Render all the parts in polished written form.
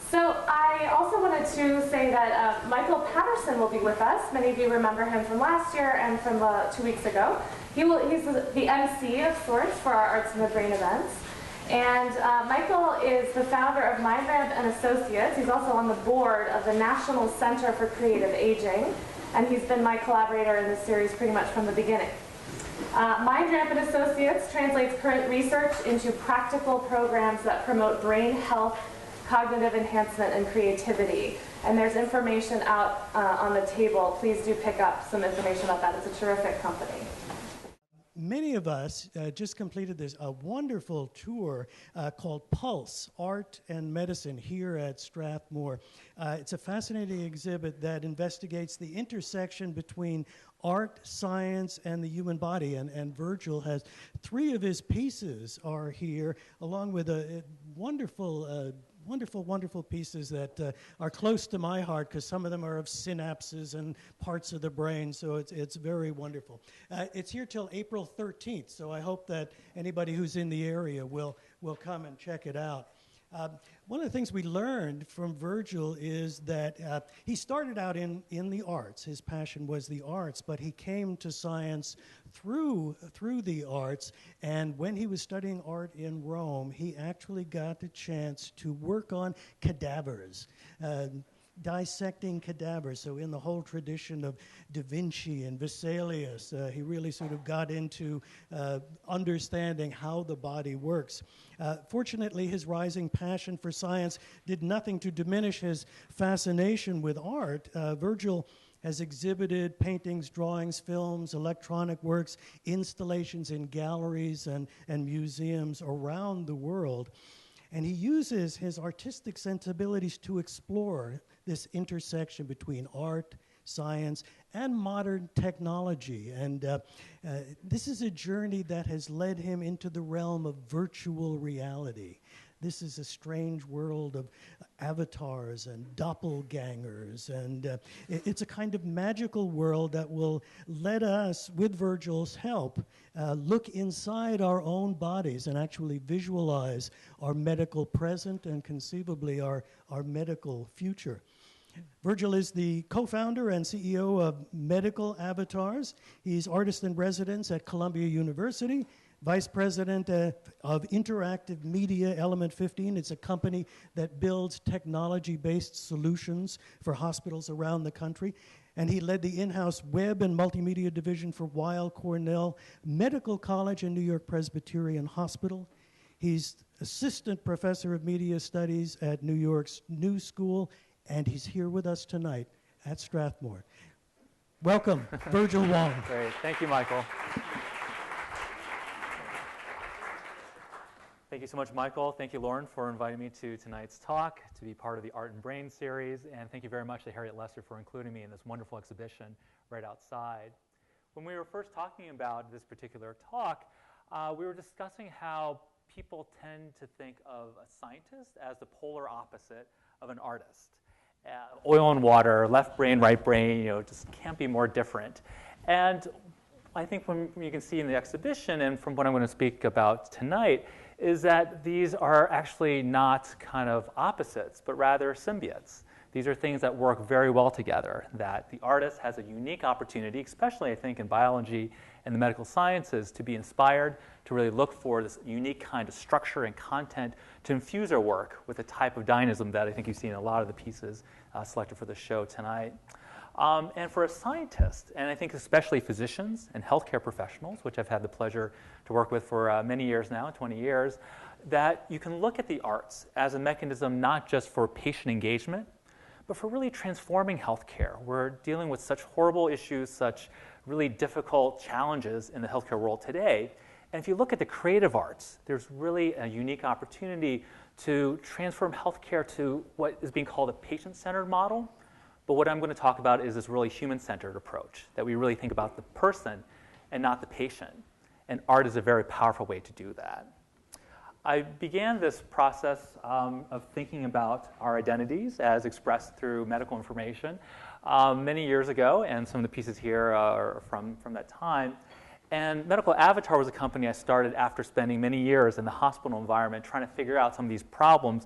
So I also wanted to say that Michael Patterson will be with us. Many of you remember him from last year and from 2 weeks ago. He's the MC of sorts for our Arts in the Brain events. And Michael is the founder of MindRamp and Associates. He's also on the board of the National Center for Creative Aging. And he's been my collaborator in this series pretty much from the beginning. MindRamp and Associates translates current research into practical programs that promote brain health, cognitive enhancement, and creativity. And there's information out on the table. Please do pick up some information about that. It's a terrific company. Many of us just completed a wonderful tour called Pulse, Art and Medicine here at Strathmore. It's a fascinating exhibit that investigates the intersection between art, science, and the human body. And Virgil has 3 of his pieces are here, along with a wonderful wonderful pieces that are close to my heart, because some of them are of synapses and parts of the brain, so it's very wonderful. It's here till April 13th, so I hope that anybody who's in the area will come and check it out. One of the things we learned from Virgil is that he started out in the arts. His passion was the arts, but he came to science through the arts. And when he was studying art in Rome, he actually got the chance to work on cadavers, dissecting cadavers. So in the whole tradition of Da Vinci and Vesalius, he really sort of got into understanding how the body works. Fortunately, his rising passion for science did nothing to diminish his fascination with art. Virgil has exhibited paintings, drawings, films, electronic works, installations in galleries and museums around the world. And he uses his artistic sensibilities to explore this intersection between art, science, and modern technology. And this is a journey that has led him into the realm of virtual reality. This is a strange world of avatars and doppelgangers, and it's a kind of magical world that will let us, with Virgil's help, look inside our own bodies and actually visualize our medical present and conceivably our medical future. Virgil is the co-founder and CEO of Medical Avatars. He's artist in residence at Columbia University, vice president of interactive media Element 15. It's a company that builds technology-based solutions for hospitals around the country. And he led the in-house web and multimedia division for Weill Cornell Medical College and New York Presbyterian Hospital. He's assistant professor of media studies at New York's New School, and he's here with us tonight at Strathmore. Welcome, Virgil Wong. Great. Thank you, Michael. Thank you so much, Michael. Thank you, Lauren, for inviting me to tonight's talk, to be part of the Art and Brain series. And thank you very much to Harriet Lester for including me in this wonderful exhibition right outside. When we were first talking about this particular talk, we were discussing how people tend to think of a scientist as the polar opposite of an artist. Oil and water, left brain, right brain, just can't be more different. And I think when you can see in the exhibition, and from what I'm going to speak about tonight, is that these are actually not kind of opposites, but rather symbiotes. These are things that work very well together, that the artist has a unique opportunity, especially I think in biology and the medical sciences, to be inspired, to really look for this unique kind of structure and content to infuse our work with a type of dynamism that I think you see in a lot of the pieces selected for the show tonight. And for a scientist, and I think especially physicians and healthcare professionals, which I've had the pleasure to work with for many years now, 20 years, that you can look at the arts as a mechanism not just for patient engagement, but for really transforming healthcare. We're dealing with such horrible issues, such really difficult challenges in the healthcare world today. And if you look at the creative arts, there's really a unique opportunity to transform healthcare to what is being called a patient-centered model. But what I'm going to talk about is this really human-centered approach, that we really think about the person and not the patient. And art is a very powerful way to do that. I began this process of thinking about our identities as expressed through medical information many years ago, and some of the pieces here are from that time. And Medical Avatar was a company I started after spending many years in the hospital environment trying to figure out some of these problems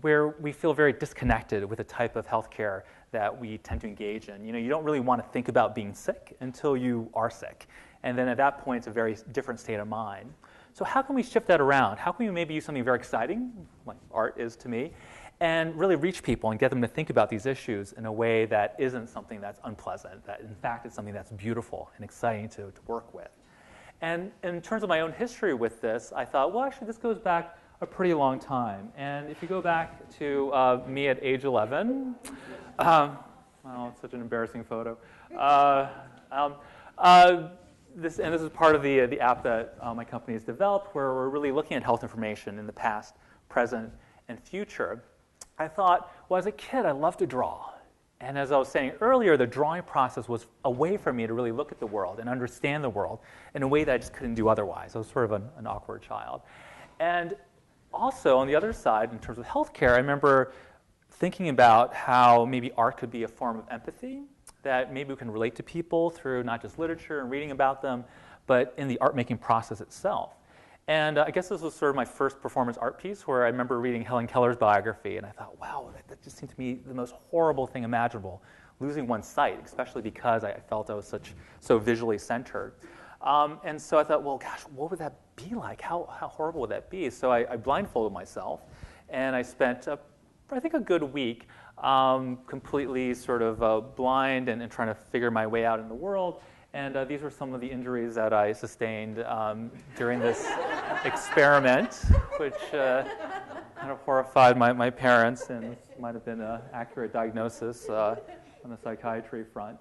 where we feel very disconnected with the type of healthcare that we tend to engage in. You don't really want to think about being sick until you are sick. And then at that point, it's a very different state of mind. So how can we shift that around? How can we maybe use something very exciting, like art is to me, and really reach people and get them to think about these issues in a way that isn't something that's unpleasant, that in fact is something that's beautiful and exciting to work with. And in terms of my own history with this, I thought, well, actually, this goes back a pretty long time. And if you go back to me at age 11, oh, it's such an embarrassing photo. This is part of the app that my company has developed, where we're really looking at health information in the past, present, and future. I thought, well, as a kid, I loved to draw. And as I was saying earlier, the drawing process was a way for me to really look at the world and understand the world in a way that I just couldn't do otherwise. I was sort of an awkward child. And also, on the other side, in terms of healthcare, I remember thinking about how maybe art could be a form of empathy, that maybe we can relate to people through not just literature and reading about them, but in the art-making process itself. And I guess this was sort of my first performance art piece, where I remember reading Helen Keller's biography, and I thought, wow, that just seemed to me the most horrible thing imaginable, losing one's sight, especially because I felt I was so visually centered. And so I thought, well, gosh, what would that be like? How horrible would that be? So I blindfolded myself, and I spent, I think, a good week completely sort of blind and trying to figure my way out in the world. And these were some of the injuries that I sustained during this experiment, which kind of horrified my parents, and this might have been an accurate diagnosis on the psychiatry front.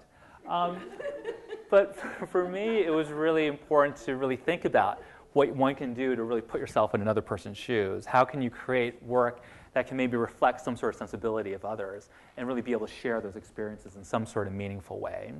But for me, it was really important to really think about what one can do to really put yourself in another person's shoes. How can you create work that can maybe reflect some sort of sensibility of others and really be able to share those experiences in some sort of meaningful way?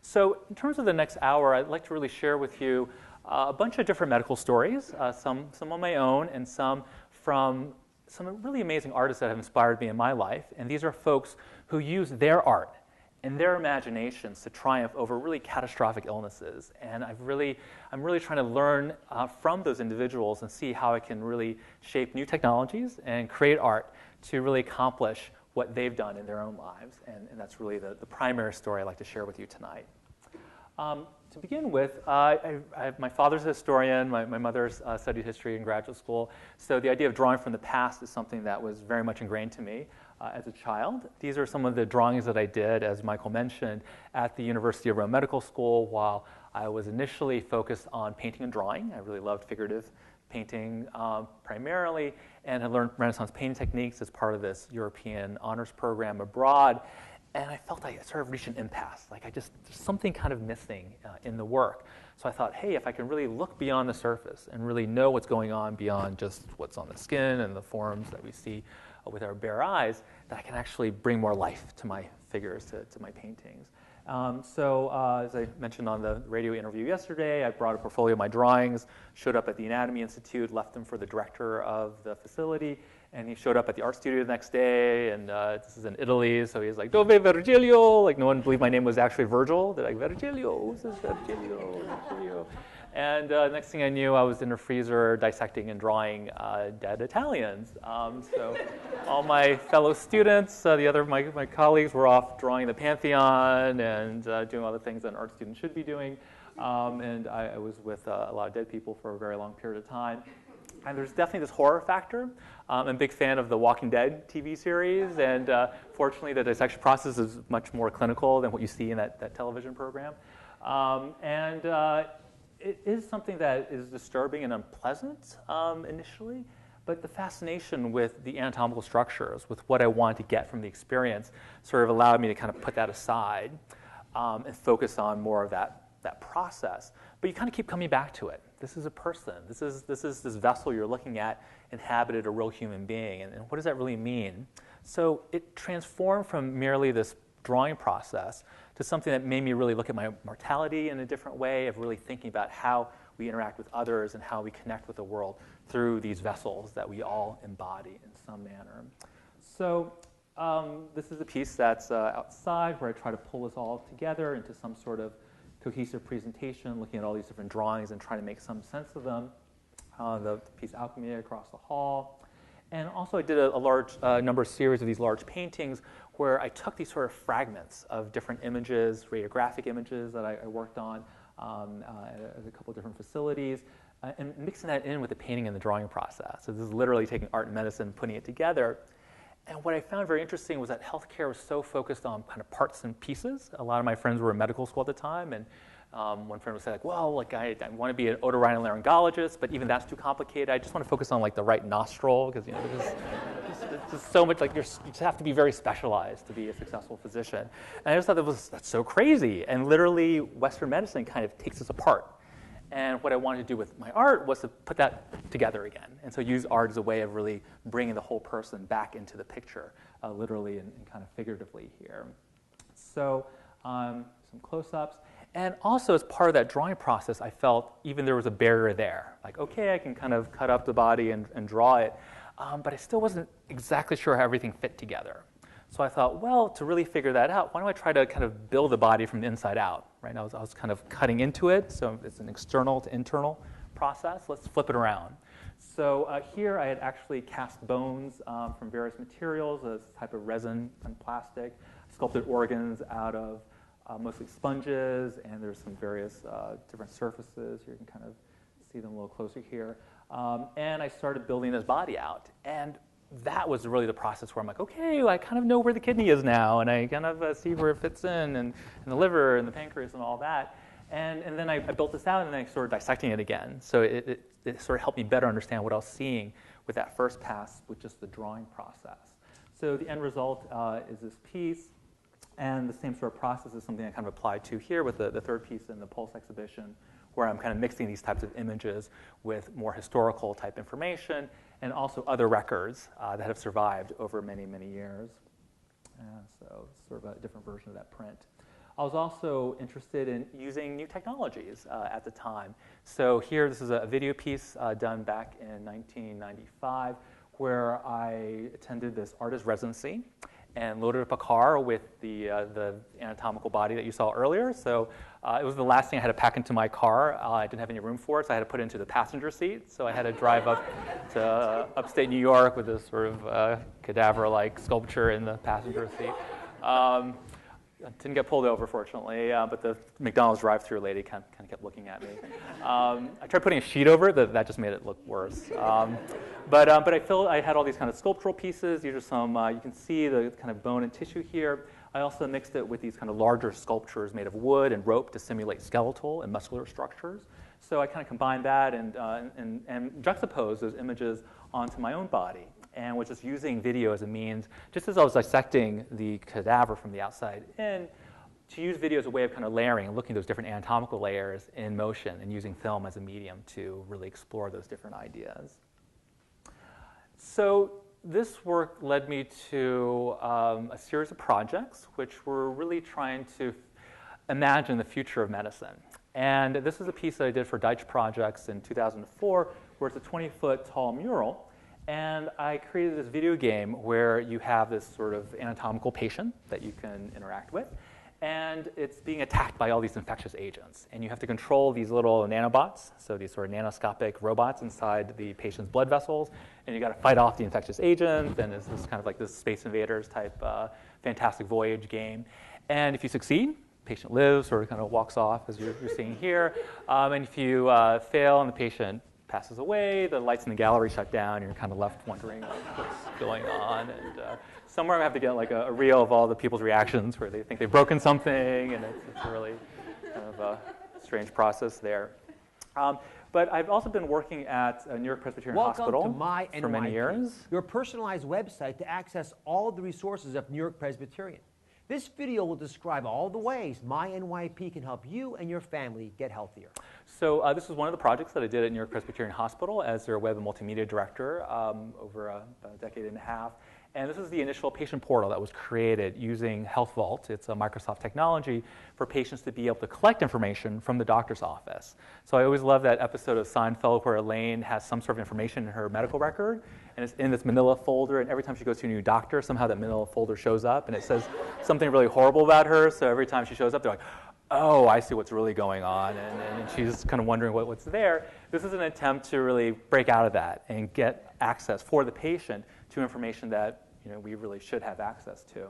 So in terms of the next hour, I'd like to really share with you a bunch of different medical stories, some on my own and some from some really amazing artists that have inspired me in my life. And these are folks who use their art and their imaginations to triumph over really catastrophic illnesses. And I'm really trying to learn from those individuals and see how I can really shape new technologies and create art to really accomplish what they've done in their own lives. And that's really the primary story I'd like to share with you tonight. To begin with, my father's a historian. My mother's studied history in graduate school. So the idea of drawing from the past is something that was very much ingrained to me as a child. These are some of the drawings that I did, as Michael mentioned, at the University of Rome Medical School while I was initially focused on painting and drawing. I really loved figurative painting primarily, and had learned Renaissance painting techniques as part of this European honors program abroad. And I felt I sort of reached an impasse. Like there's something kind of missing in the work. So I thought, hey, if I can really look beyond the surface and really know what's going on beyond just what's on the skin and the forms that we see with our bare eyes, that I can actually bring more life to my figures, to my paintings. So as I mentioned on the radio interview yesterday, I brought a portfolio of my drawings, showed up at the Anatomy Institute, left them for the director of the facility, and he showed up at the art studio the next day, and this is in Italy, so he's like, Dove Virgilio? Like, no one believed my name was actually Virgil. They're like, Virgilio, this is Virgilio. And next thing I knew, I was in a freezer dissecting and drawing dead Italians. So all my fellow students, my colleagues were off drawing the Pantheon and doing all the things that an art student should be doing. And I was with a lot of dead people for a very long period of time. And there's definitely this horror factor. I'm a big fan of the Walking Dead TV series, and fortunately the dissection process is much more clinical than what you see in that television program. It is something that is disturbing and unpleasant initially, but the fascination with the anatomical structures, with what I wanted to get from the experience, sort of allowed me to kind of put that aside and focus on more of that process. But you kind of keep coming back to it. This is a person. This is this vessel you're looking at inhabited a real human being. And what does that really mean? So it transformed from merely this drawing process to something that made me really look at my mortality in a different way, of really thinking about how we interact with others and how we connect with the world through these vessels that we all embody in some manner. So this is a piece that's outside, where I try to pull this all together into some sort of cohesive presentation, looking at all these different drawings and trying to make some sense of them. The piece Alchemy across the hall. And also I did a large number of series of these large paintings where I took these sort of fragments of different images, radiographic images that I worked on at a couple of different facilities, and mixing that in with the painting and the drawing process. So this is literally taking art and medicine, putting it together. And what I found very interesting was that healthcare was so focused on kind of parts and pieces. A lot of my friends were in medical school at the time, and one friend would say, like, well, like I want to be an otorhinolaryngologist, but even that's too complicated. I just want to focus on like the right nostril, because there's just so much, like you just have to be very specialized to be a successful physician. And I just thought that's so crazy. And literally, Western medicine kind of takes us apart. And what I wanted to do with my art was to put that together again. And so use art as a way of really bringing the whole person back into the picture, literally and kind of figuratively here. So some close-ups. And also as part of that drawing process, I felt even there was a barrier there. Like, okay, I can kind of cut up the body and draw it, but I still wasn't exactly sure how everything fit together. So I thought, well, to really figure that out, why don't I try to kind of build the body from the inside out, right? I was kind of cutting into it, so it's an external to internal process. Let's flip it around. So here I had actually cast bones from various materials, a type of resin and plastic, sculpted organs out of mostly sponges, and there's some various different surfaces. You can kind of see them a little closer here. And I started building this body out. And that was really the process where I'm like, okay, well, I kind of know where the kidney is now, and I kind of see where it fits in, and the liver and the pancreas and all that. And then I built this out, and then I started dissecting it again. So it sort of helped me better understand what I was seeing with that first pass with just the drawing process. So the end result is this piece, and the same sort of process is something I kind of applied to here with the third piece in the Pulse exhibition, where I'm kind of mixing these types of images with more historical type information and also other records that have survived over many, many years. So it's sort of a different version of that print. I was also interested in using new technologies at the time. So here, this is a video piece done back in 1995, where I attended this artist residency and loaded up a car with the anatomical body that you saw earlier. So it was the last thing I had to pack into my car. I didn't have any room for it, so I had to put it into the passenger seat. So I had to drive up to upstate New York with this sort of cadaver-like sculpture in the passenger seat. I didn't get pulled over, fortunately, but the McDonald's drive-thru lady kind of kept looking at me. I tried putting a sheet over it, that just made it look worse. But I felt I had all these kind of sculptural pieces. These are some, you can see the kind of bone and tissue here. I also mixed it with these kind of larger sculptures made of wood and rope to simulate skeletal and muscular structures. So I kind of combined that and juxtaposed those images onto my own body, and was just using video as a means, just as I was dissecting the cadaver from the outside in, to use video as a way of kind of layering and looking at those different anatomical layers in motion and using film as a medium to really explore those different ideas. So this work led me to a series of projects which were really trying to imagine the future of medicine. And this is a piece that I did for Deitch Projects in 2004, where it's a 20-foot tall mural. And I created this video game where you have this sort of anatomical patient that you can interact with, and it's being attacked by all these infectious agents. And you have to control these little nanobots, so these sort of nanoscopic robots inside the patient's blood vessels, and you got to fight off the infectious agent, and it's this kind of like this Space Invaders type Fantastic Voyage game. And if you succeed, patient lives or kind of walks off, as you're seeing here. And if you fail and the patient passes away, the lights in the gallery shut down, and you're kind of left wondering what's going on. And somewhere I have to get like a reel of all the people's reactions where they think they've broken something, and it's a really kind of a strange process there. But I've also been working at New York Presbyterian Hospital for many years. Your personalized website to access all the resources of New York Presbyterian. This video will describe all the ways MyNYP can help you and your family get healthier. So this is one of the projects that I did at New York Presbyterian Hospital as their web and multimedia director over about a decade and a half. And this is the initial patient portal that was created using Health Vault. It's a Microsoft technology for patients to be able to collect information from the doctor's office. So I always love that episode of Seinfeld where Elaine has some sort of information in her medical record, and it's in this manila folder, and every time she goes to a new doctor, somehow that manila folder shows up, and it says something really horrible about her, so every time she shows up, they're like, oh, I see what's really going on, and she's kind of wondering what's there. This is an attempt to really break out of that and get access for the patient to information that we really should have access to.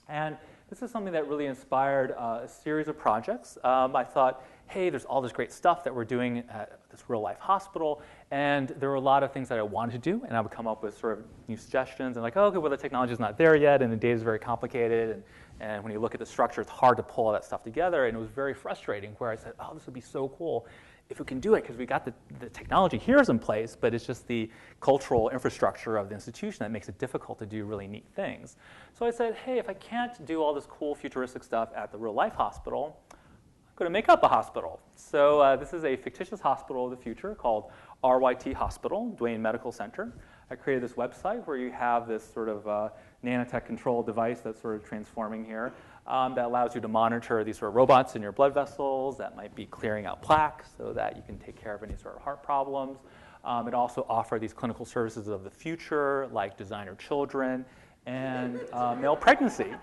And this is something that really inspired a series of projects. I thought, hey, there's all this great stuff that we're doing at this real-life hospital, and there were a lot of things that I wanted to do, and I would come up with sort of new suggestions, and like, oh, okay, well, the technology is not there yet, and the data is very complicated, and when you look at the structure, it's hard to pull all that stuff together, and it was very frustrating, where I said, oh, this would be so cool if we can do it, because we got the technology here is in place, but it's just the cultural infrastructure of the institution that makes it difficult to do really neat things. So I said, hey, if I can't do all this cool futuristic stuff at the real-life hospital, I'm going to make up a hospital. So this is a fictitious hospital of the future called RYT Hospital, Duane Medical Center. I created this website where you have this sort of nanotech control device that's sort of transforming here. That allows you to monitor these sort of robots in your blood vessels that might be clearing out plaque so that you can take care of any sort of heart problems. It also offers these clinical services of the future, like designer children and male pregnancy,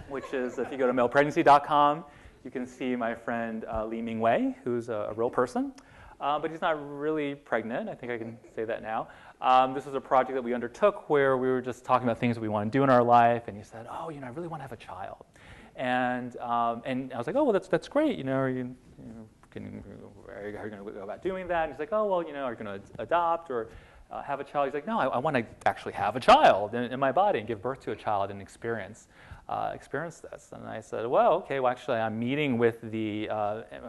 which is, if you go to malepregnancy.com, you can see my friend Li Mingwei, who's a real person. But he's not really pregnant. I think I can say that now. This is a project that we undertook where we were just talking about things that we want to do in our life, and he said, oh, I really want to have a child. And I was like, oh, well, that's great. Are you going to go about doing that? And he's like, oh, well, are you going to adopt or have a child? He's like, no, I want to actually have a child in my body and give birth to a child and experience this. And I said, well, okay, well, actually, I'm meeting with the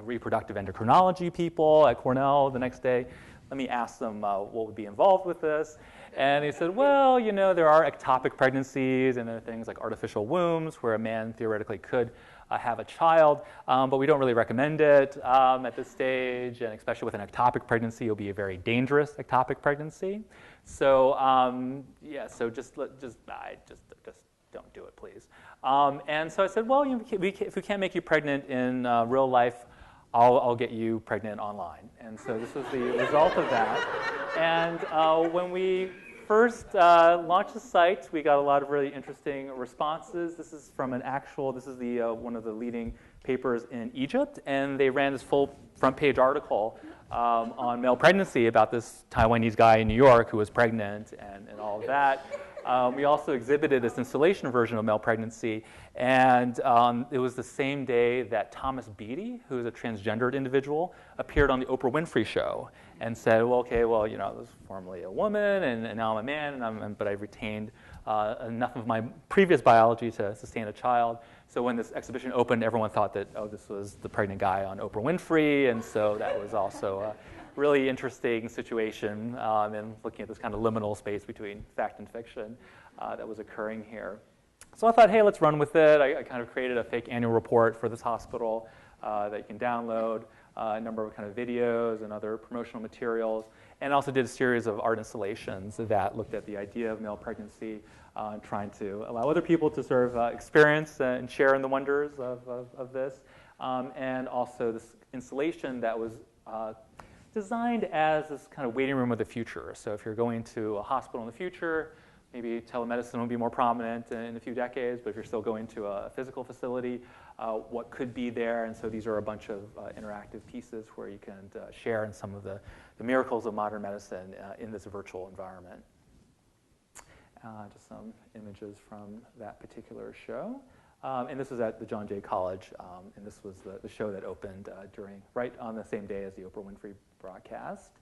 reproductive endocrinology people at Cornell the next day. Let me ask them what would be involved with this. And he said, well, there are ectopic pregnancies, and there are things like artificial wombs where a man theoretically could have a child, but we don't really recommend it at this stage, and especially with an ectopic pregnancy, it'll be a very dangerous ectopic pregnancy. So yeah, so just don't do it, please. And so I said, well, if we can't make you pregnant in real life, I'll get you pregnant online. And so this was the result of that. And when we first launched the site, we got a lot of really interesting responses. This is from this is the one of the leading papers in Egypt, and they ran this full front page article on male pregnancy about this Taiwanese guy in New York who was pregnant and all of that. We also exhibited this installation version of male pregnancy, and it was the same day that Thomas Beatty, who is a transgendered individual, appeared on the Oprah Winfrey Show and said, well, okay, well, I was formerly a woman, and now I'm a man, but I've retained enough of my previous biology to sustain a child. So when this exhibition opened, everyone thought that, oh, this was the pregnant guy on Oprah Winfrey, and so that was also really interesting situation and looking at this kind of liminal space between fact and fiction that was occurring here. So I thought, hey, let's run with it. I kind of created a fake annual report for this hospital that you can download, a number of kind of videos and other promotional materials, and also did a series of art installations that looked at the idea of male pregnancy, trying to allow other people to sort of experience and share in the wonders of this, and also this installation that was designed as this kind of waiting room of the future. So if you're going to a hospital in the future, maybe telemedicine will be more prominent in a few decades, but if you're still going to a physical facility, what could be there? And so these are a bunch of interactive pieces where you can share in some of the miracles of modern medicine in this virtual environment. Just some images from that particular show. And this was at the John Jay College, and this was the show that opened right on the same day as the Oprah Winfrey broadcast.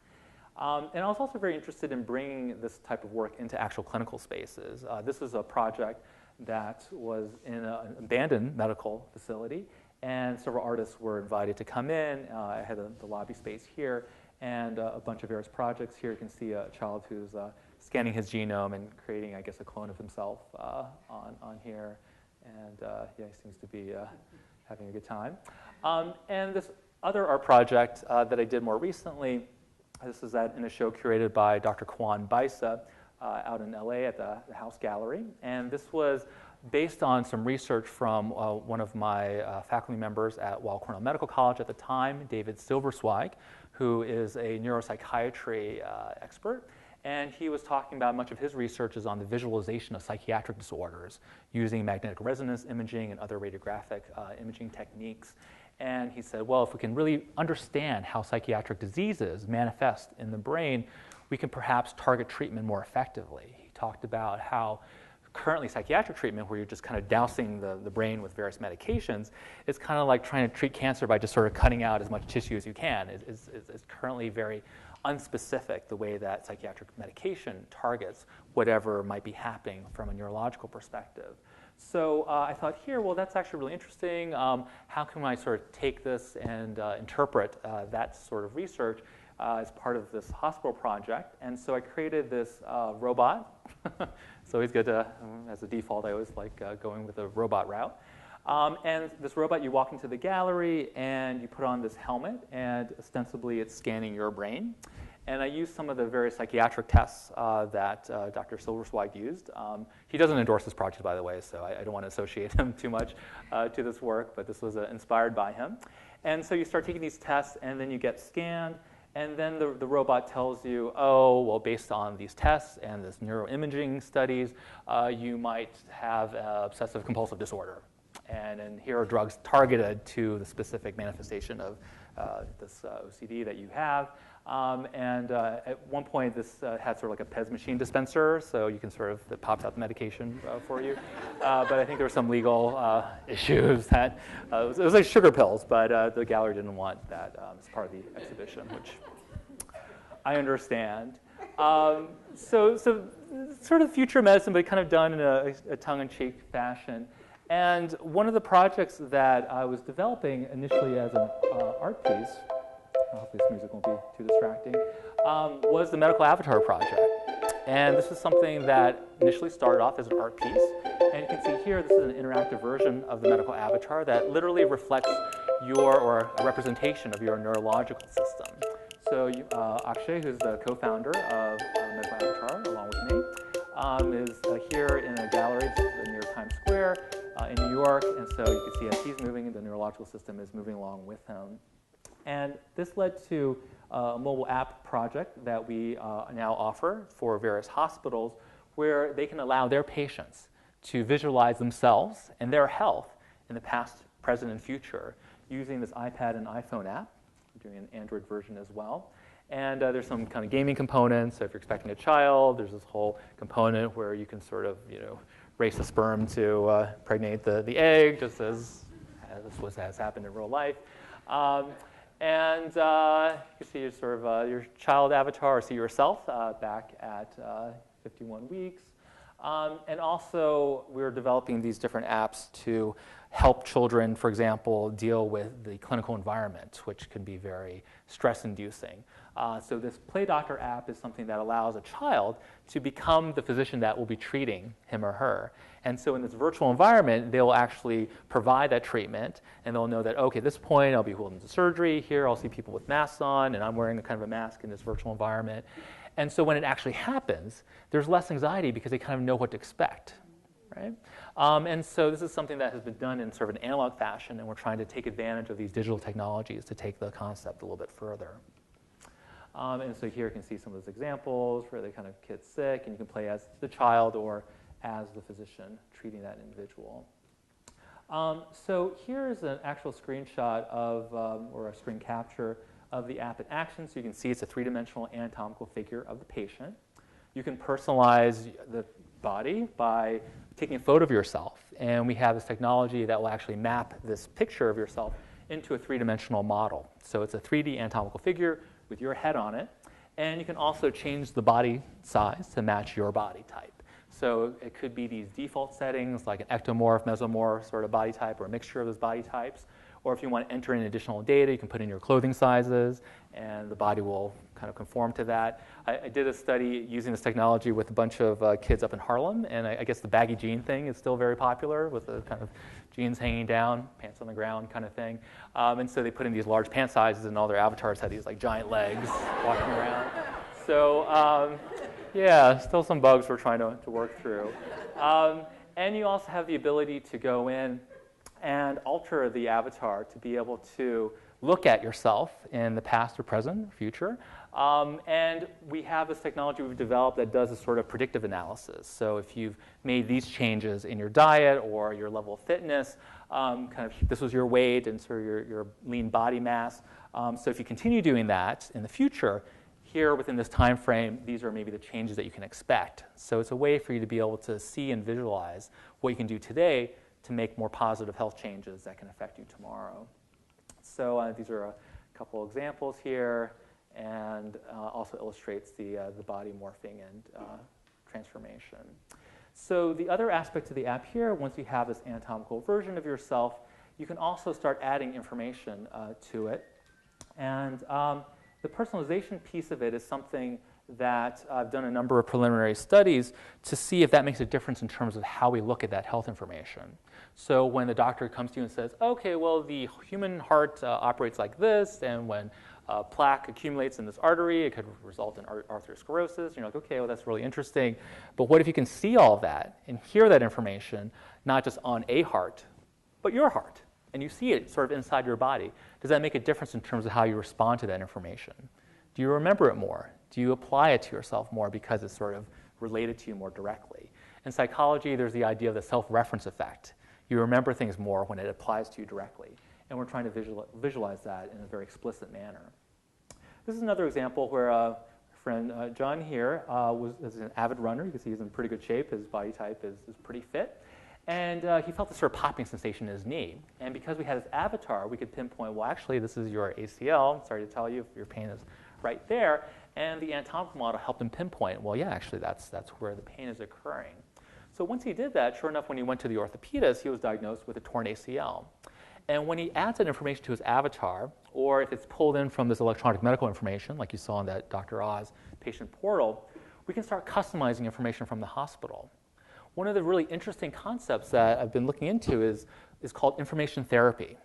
And I was also very interested in bringing this type of work into actual clinical spaces. This was a project that was in an abandoned medical facility, and several artists were invited to come in. I had the lobby space here, and a bunch of various projects here. You can see a child who's scanning his genome and creating, I guess, a clone of himself on here. And yeah, he seems to be having a good time. And this other art project that I did more recently, this is in a show curated by Dr. Kwan Baisa out in LA at the House Gallery. And this was based on some research from one of my faculty members at Weill Cornell Medical College at the time, David Silversweig, who is a neuropsychiatry expert. And he was talking about much of his research is on the visualization of psychiatric disorders using magnetic resonance imaging and other radiographic imaging techniques. And he said, well, if we can really understand how psychiatric diseases manifest in the brain, we can perhaps target treatment more effectively. He talked about how currently psychiatric treatment, where you're just kind of dousing the brain with various medications, is kind of like trying to treat cancer by just sort of cutting out as much tissue as you can. It's currently very unspecific, the way that psychiatric medication targets whatever might be happening from a neurological perspective. So I thought here, well, that's actually really interesting. How can I sort of take this and interpret that sort of research as part of this hospital project? And so I created this robot. It's always good to, as a default, I always like going with a robot route. And this robot, you walk into the gallery and you put on this helmet, and ostensibly it's scanning your brain. And I used some of the various psychiatric tests that Dr. Silverswag used. He doesn't endorse this project, by the way, so I don't want to associate him too much to this work, but this was inspired by him. And so you start taking these tests, and then you get scanned, and then the robot tells you, oh, well, based on these tests and this neuroimaging studies, you might have obsessive compulsive disorder. And here are drugs targeted to the specific manifestation of this OCD that you have. At one point, this had sort of like a PEZ machine dispenser, so you can sort of, it pops out the medication for you. But I think there were some legal issues that, it was like sugar pills, but the gallery didn't want that as part of the exhibition, which I understand. So sort of future medicine, but kind of done in a tongue-in-cheek fashion. And one of the projects that I was developing initially as an art piece, hopefully this music won't be too distracting, was the Medical Avatar project. And this is something that initially started off as an art piece. And you can see here, this is an interactive version of the Medical Avatar that literally reflects or a representation of your neurological system. So Akshay, who's the co-founder of Medical Avatar, along with me, is here in a gallery near Times Square in New York. And so you can see as he's moving, the neurological system is moving along with him. And this led to a mobile app project that we now offer for various hospitals, where they can allow their patients to visualize themselves and their health in the past, present, and future using this iPad and iPhone app. We're doing an Android version as well. And there's some kind of gaming components. So if you're expecting a child, there's this whole component where you can sort of, race the sperm to pregnate the egg, just as has happened in real life. And you can see your sort of your child avatar, or see yourself back at 51 weeks. And also, we're developing these different apps to help children, for example, deal with the clinical environment, which can be very stress-inducing. So this Play Doctor app is something that allows a child to become the physician that will be treating him or her. And so in this virtual environment, they'll actually provide that treatment, and they'll know that, okay, at this point, I'll be holding the surgery. Here, I'll see people with masks on, and I'm wearing a kind of a mask in this virtual environment. And so when it actually happens, there's less anxiety because they kind of know what to expect, right? And so this is something that has been done in sort of an analog fashion, and we're trying to take advantage of these digital technologies to take the concept a little bit further. And so here you can see some of those examples where they kind of get sick, and you can play as the child or as the physician treating that individual. So here's an actual screenshot of, or a screen capture of the app in action. So you can see it's a three-dimensional anatomical figure of the patient. You can personalize the body by taking a photo of yourself. And we have this technology that will actually map this picture of yourself into a three-dimensional model. So it's a 3D anatomical figure with your head on it. And you can also change the body size to match your body type. So it could be these default settings, like an ectomorph, mesomorph sort of body type, or a mixture of those body types. Or if you want to enter in additional data, you can put in your clothing sizes, and the body will kind of conform to that. I did a study using this technology with a bunch of kids up in Harlem, and I guess the baggy jean thing is still very popular, with the kind of jeans hanging down, pants on the ground kind of thing. And so they put in these large pant sizes, and all their avatars had these like giant legs walking around. So yeah, still some bugs we're trying to work through. And you also have the ability to go in and alter the avatar to be able to look at yourself in the past or present or future. And we have this technology we've developed that does a sort of predictive analysis. So if you've made these changes in your diet or your level of fitness, this was your weight and sort of your lean body mass. So if you continue doing that in the future, here within this time frame, these are maybe the changes that you can expect. So it's a way for you to be able to see and visualize what you can do today to make more positive health changes that can affect you tomorrow. So these are a couple examples here, and also illustrates the body morphing and transformation. So the other aspect of the app here, once you have this anatomical version of yourself, you can also start adding information to it. And the personalization piece of it is something that I've done a number of preliminary studies to see if that makes a difference in terms of how we look at that health information. So when the doctor comes to you and says, okay, well, the human heart operates like this, and when plaque accumulates in this artery, it could result in arteriosclerosis. And you're like, okay, well, that's really interesting. But what if you can see all of that and hear that information, not just on a heart, but your heart, and you see it sort of inside your body? Does that make a difference in terms of how you respond to that information? Do you remember it more? Do you apply it to yourself more because it's sort of related to you more directly? In psychology, there's the idea of the self-reference effect. You remember things more when it applies to you directly. And we're trying to visualize that in a very explicit manner. This is another example where our friend John here is an avid runner. You can see he's in pretty good shape. His body type is pretty fit. And he felt this sort of popping sensation in his knee. And because we had this avatar, we could pinpoint, well, actually, this is your ACL. Sorry to tell you, your pain is right there. And the anatomical model helped him pinpoint, well, yeah, actually, that's where the pain is occurring. So once he did that, sure enough, when he went to the orthopedist, he was diagnosed with a torn ACL. And when he adds that information to his avatar, or if it's pulled in from this electronic medical information, like you saw in that Dr. Oz patient portal, we can start customizing information from the hospital. One of the really interesting concepts that I've been looking into is called information therapy.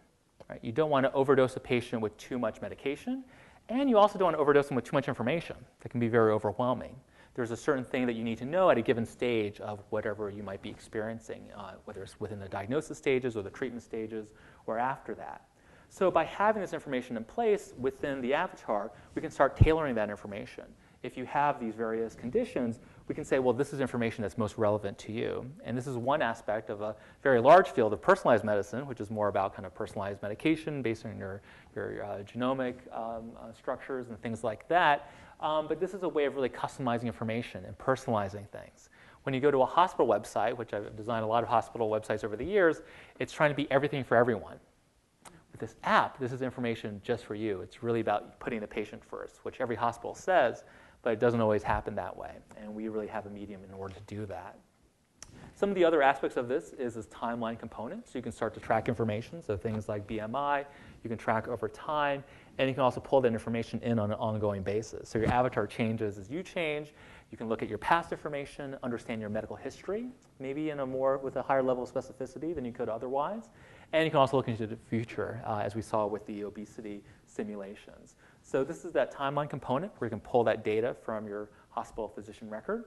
Right? You don't want to overdose a patient with too much medication, and you also don't want to overdose them with too much information. That can be very overwhelming. There's a certain thing that you need to know at a given stage of whatever you might be experiencing, whether it's within the diagnosis stages or the treatment stages or after that. So by having this information in place within the avatar, we can start tailoring that information. If you have these various conditions, we can say, well, this is information that's most relevant to you. And this is one aspect of a very large field of personalized medicine, which is more about kind of personalized medication based on your genomic structures and things like that. But this is a way of really customizing information and personalizing things. When you go to a hospital website, which I've designed a lot of hospital websites over the years, it's trying to be everything for everyone. With this app, this is information just for you. It's really about putting the patient first, which every hospital says, but it doesn't always happen that way. And we really have a medium in order to do that. Some of the other aspects of this is this timeline component. So you can start to track information. So things like BMI, you can track over time. And you can also pull that information in on an ongoing basis. So your avatar changes as you change. You can look at your past information, understand your medical history, maybe with a higher level of specificity than you could otherwise. And you can also look into the future, as we saw with the obesity simulations. So this is that timeline component where you can pull that data from your hospital physician record,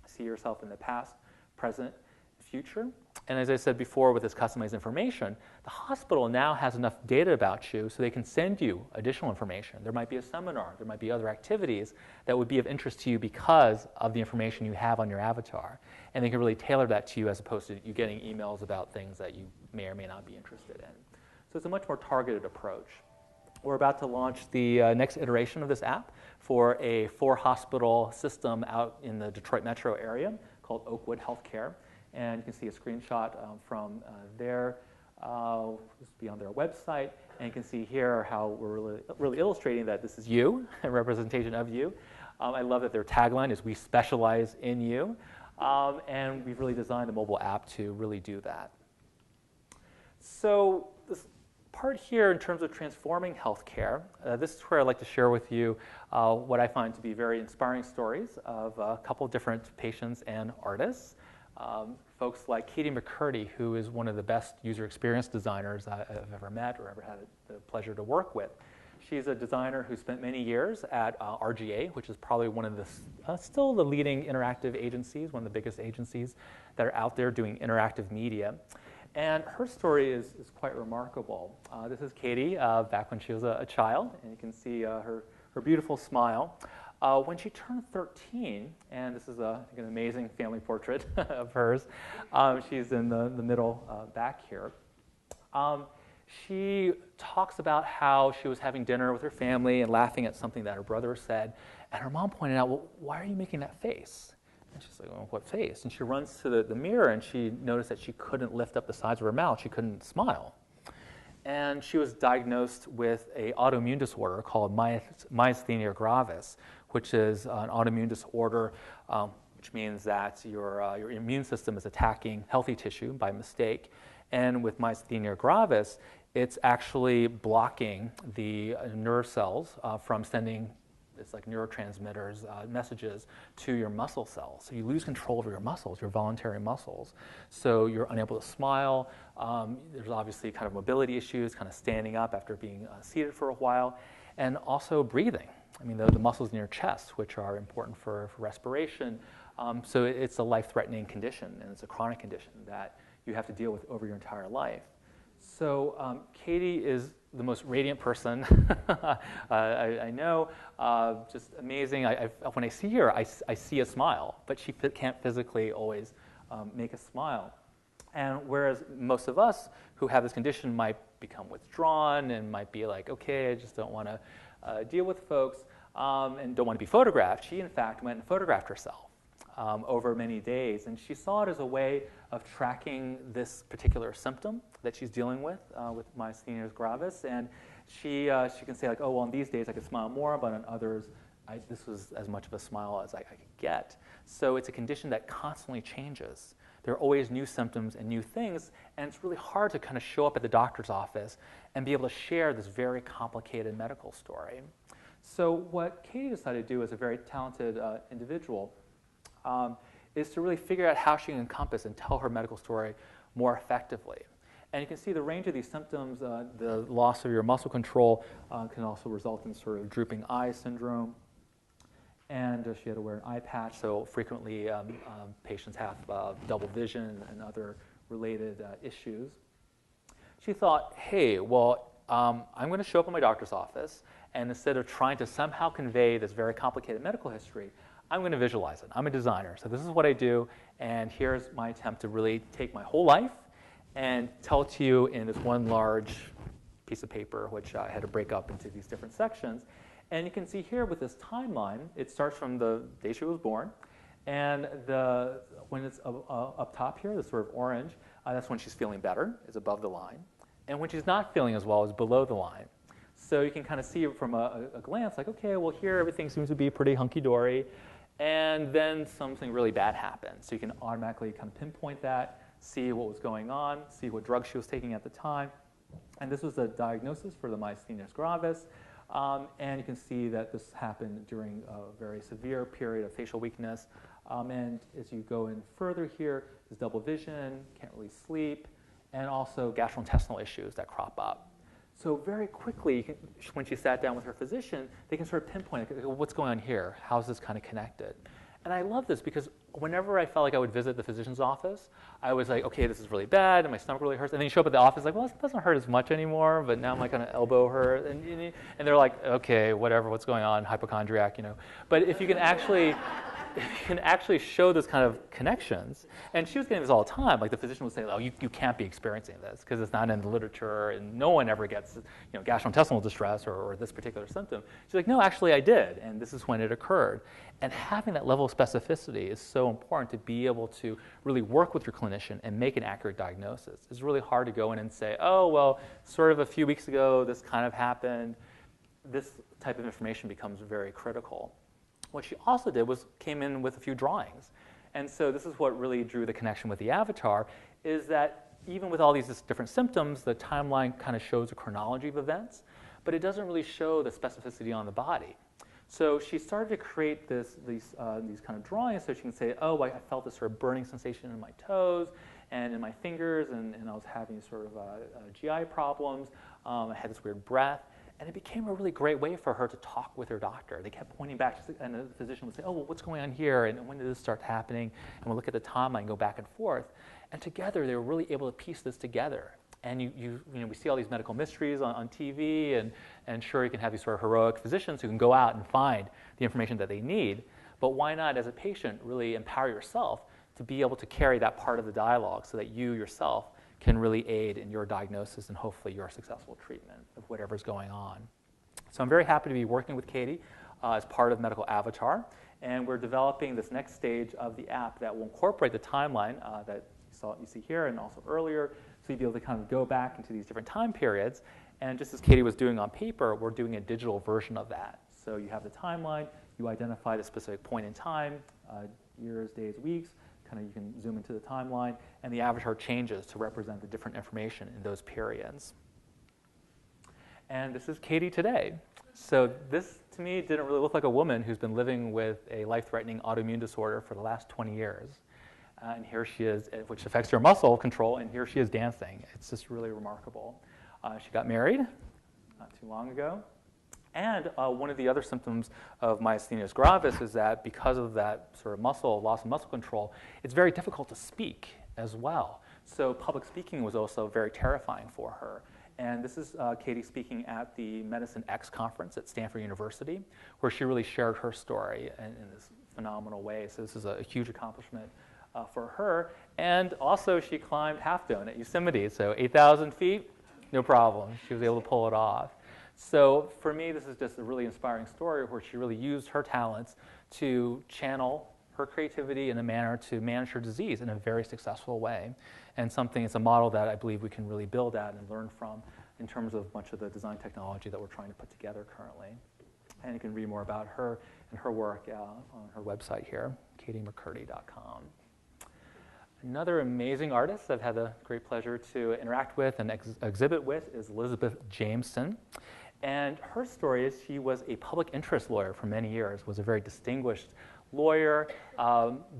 see yourself in the past, present, future. And as I said before, with this customized information, the hospital now has enough data about you so they can send you additional information. There might be a seminar, there might be other activities that would be of interest to you because of the information you have on your avatar. And they can really tailor that to you as opposed to you getting emails about things that you may or may not be interested in. So it's a much more targeted approach. We're about to launch the next iteration of this app for a 4-hospital system out in the Detroit metro area called Oakwood Healthcare. And you can see a screenshot from there. This will be on their website. And you can see here how we're really illustrating that this is you, a representation of you. I love that their tagline is, "We specialize in you." And we've really designed the mobile app to really do that. So this part here in terms of transforming healthcare, this is where I'd like to share with you what I find to be very inspiring stories of a couple different patients and artists. Folks like Katie McCurdy, who is one of the best user experience designers I've ever met or ever had the pleasure to work with. She's a designer who spent many years at RGA, which is probably one of the, still the leading interactive agencies, one of the biggest agencies that are out there doing interactive media. And her story is quite remarkable. This is Katie back when she was a child, and you can see her beautiful smile. When she turned 13, and this is I think an amazing family portrait of hers. She's in the middle back here. she talks about how she was having dinner with her family and laughing at something that her brother said. And her mom pointed out, well, why are you making that face? And she's like, well, what face? And she runs to the mirror, and she noticed that she couldn't lift up the sides of her mouth. She couldn't smile. And she was diagnosed with an autoimmune disorder called myasthenia gravis, which is an autoimmune disorder, which means that your immune system is attacking healthy tissue by mistake. And with myasthenia gravis, it's actually blocking the nerve cells from sending, it's like neurotransmitters, messages to your muscle cells. So you lose control over your muscles, your voluntary muscles. So you're unable to smile. There's obviously kind of mobility issues, kind of standing up after being seated for a while, and also breathing. I mean, the muscles in your chest, which are important for respiration. So it's a life-threatening condition, and it's a chronic condition that you have to deal with over your entire life. So Katie is the most radiant person I know, just amazing. When I see her, I see a smile, but she can't physically always make a smile. And whereas most of us who have this condition might become withdrawn and might be like, okay, I just don't want to deal with folks and don't want to be photographed, she in fact went and photographed herself over many days. And she saw it as a way of tracking this particular symptom that she's dealing with myasthenia gravis. And she can say, like, oh, well, on these days I could smile more, but on others, this was as much of a smile as I could get. So it's a condition that constantly changes. There are always new symptoms and new things, and it's really hard to kind of show up at the doctor's office and be able to share this very complicated medical story. So what Katie decided to do as a very talented individual is to really figure out how she can encompass and tell her medical story more effectively. And you can see the range of these symptoms. The loss of your muscle control can also result in sort of drooping eye syndrome. And she had to wear an eye patch, so frequently patients have double vision and other related issues. She thought, hey, well, I'm going to show up at my doctor's office, and instead of trying to somehow convey this very complicated medical history, I'm going to visualize it. I'm a designer, so this is what I do, and here's my attempt to really take my whole life and tell it to you in this one large piece of paper, which I had to break up into these different sections. And you can see here with this timeline, it starts from the day she was born, and when it's up top here, the sort of orange, that's when she's feeling better, is above the line. And when she's not feeling as well, is below the line. So you can kind of see from a glance, like, okay, well, here everything seems to be pretty hunky-dory. And then something really bad happens. So you can automatically kind of pinpoint that, see what was going on, see what drugs she was taking at the time. And this was the diagnosis for the myasthenia gravis. And you can see that this happened during a very severe period of facial weakness. And as you go in further here, there's double vision, can't really sleep, and also gastrointestinal issues that crop up. So very quickly, when she sat down with her physician, they can sort of pinpoint, what's going on here? How's this kind of connected? And I love this because whenever I felt like I would visit the physician's office, I was like, okay, this is really bad, and my stomach really hurts. And then you show up at the office, like, well, it doesn't hurt as much anymore, but now I'm like going to elbow her. And they're like, okay, whatever, what's going on, hypochondriac, you know. But if you can actually show this kind of connections, and she was getting this all the time, like the physician would say, oh, you can't be experiencing this because it's not in the literature, and no one ever gets gastrointestinal distress or this particular symptom. She's like, no, actually I did, and this is when it occurred. And having that level of specificity is so important to be able to really work with your clinician and make an accurate diagnosis. It's really hard to go in and say, oh, well, sort of a few weeks ago, this kind of happened. This type of information becomes very critical. What she also did was came in with a few drawings. And so this is what really drew the connection with the avatar, is that even with all these different symptoms, the timeline kind of shows a chronology of events, but it doesn't really show the specificity on the body. So she started to create these kind of drawings so she can say, oh, I felt this sort of burning sensation in my toes and in my fingers, and I was having sort of GI problems. I had this weird breath. And it became a really great way for her to talk with her doctor. They kept pointing back, and the physician would say, oh, well, what's going on here? And when did this start happening? And we'll look at the timeline and go back and forth. And together, they were really able to piece this together. And we see all these medical mysteries on TV, and sure, you can have these sort of heroic physicians who can go out and find the information that they need. But why not, as a patient, really empower yourself to be able to carry that part of the dialogue so that you yourself can really aid in your diagnosis and hopefully your successful treatment of whatever's going on. So I'm very happy to be working with Katie as part of Medical Avatar, and we're developing this next stage of the app that will incorporate the timeline that you see here and also earlier, so you'll be able to kind of go back into these different time periods. And just as Katie was doing on paper, we're doing a digital version of that. So you have the timeline, you identify the specific point in time, years, days, weeks, kind of you can zoom into the timeline, and the avatar changes to represent the different information in those periods. And this is Katie today. So this, to me, didn't really look like a woman who's been living with a life-threatening autoimmune disorder for the last 20 years. And here she is, which affects her muscle control, and here she is dancing. It's just really remarkable. She got married not too long ago. And one of the other symptoms of myasthenia gravis is that because of that sort of loss of muscle control, it's very difficult to speak as well. So public speaking was also very terrifying for her. And this is Katie speaking at the Medicine X conference at Stanford University, where she really shared her story in this phenomenal way. So this is a huge accomplishment for her. And also she climbed Half Dome at Yosemite, so 8,000 feet, no problem. She was able to pull it off. So for me, this is just a really inspiring story where she really used her talents to channel her creativity in a manner to manage her disease in a very successful way. And it's a model that I believe we can really build at and learn from in terms of much of the design technology that we're trying to put together currently. And you can read more about her and her work on her website here, katiemccurdy.com. Another amazing artist I've had the great pleasure to interact with and exhibit with is Elizabeth Jameson. And her story is she was a public interest lawyer for many years, was a very distinguished lawyer,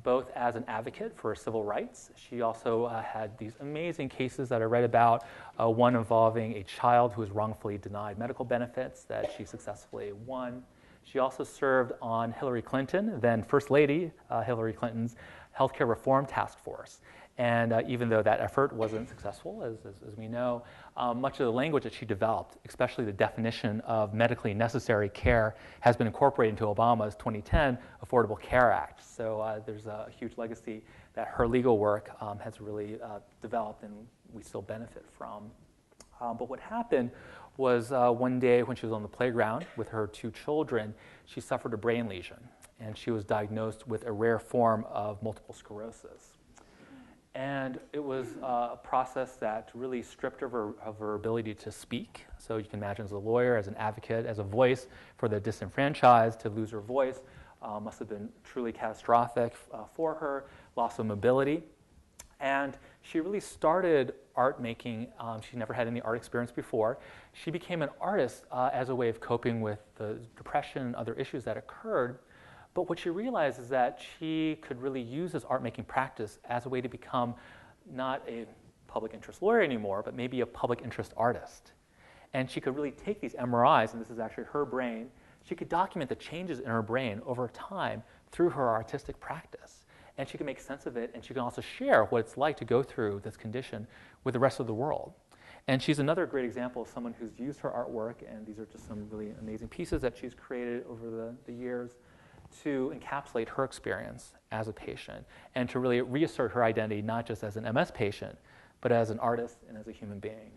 both as an advocate for civil rights. She also had these amazing cases that I read about, one involving a child who was wrongfully denied medical benefits that she successfully won. She also served on Hillary Clinton, then First Lady Hillary Clinton's healthcare reform task force. And even though that effort wasn't successful, as we know, much of the language that she developed, especially the definition of medically necessary care, has been incorporated into Obama's 2010 Affordable Care Act. So there's a huge legacy that her legal work has really developed and we still benefit from. But what happened was one day when she was on the playground with her 2 children, she suffered a brain lesion, and she was diagnosed with a rare form of multiple sclerosis. And it was a process that really stripped her of her ability to speak. So you can imagine as a lawyer, as an advocate, as a voice for the disenfranchised, to lose her voice must have been truly catastrophic for her, loss of mobility. And she really started art making. She never had any art experience before. She became an artist as a way of coping with the depression and other issues that occurred. But what she realized is that she could really use this art-making practice as a way to become not a public interest lawyer anymore, but maybe a public interest artist. And she could really take these MRIs, and this is actually her brain, she could document the changes in her brain over time through her artistic practice. And she can make sense of it, and she can also share what it's like to go through this condition with the rest of the world. And she's another great example of someone who's used her artwork, and these are just some really amazing pieces that she's created over the years, to encapsulate her experience as a patient and to really reassert her identity not just as an MS patient, but as an artist and as a human being.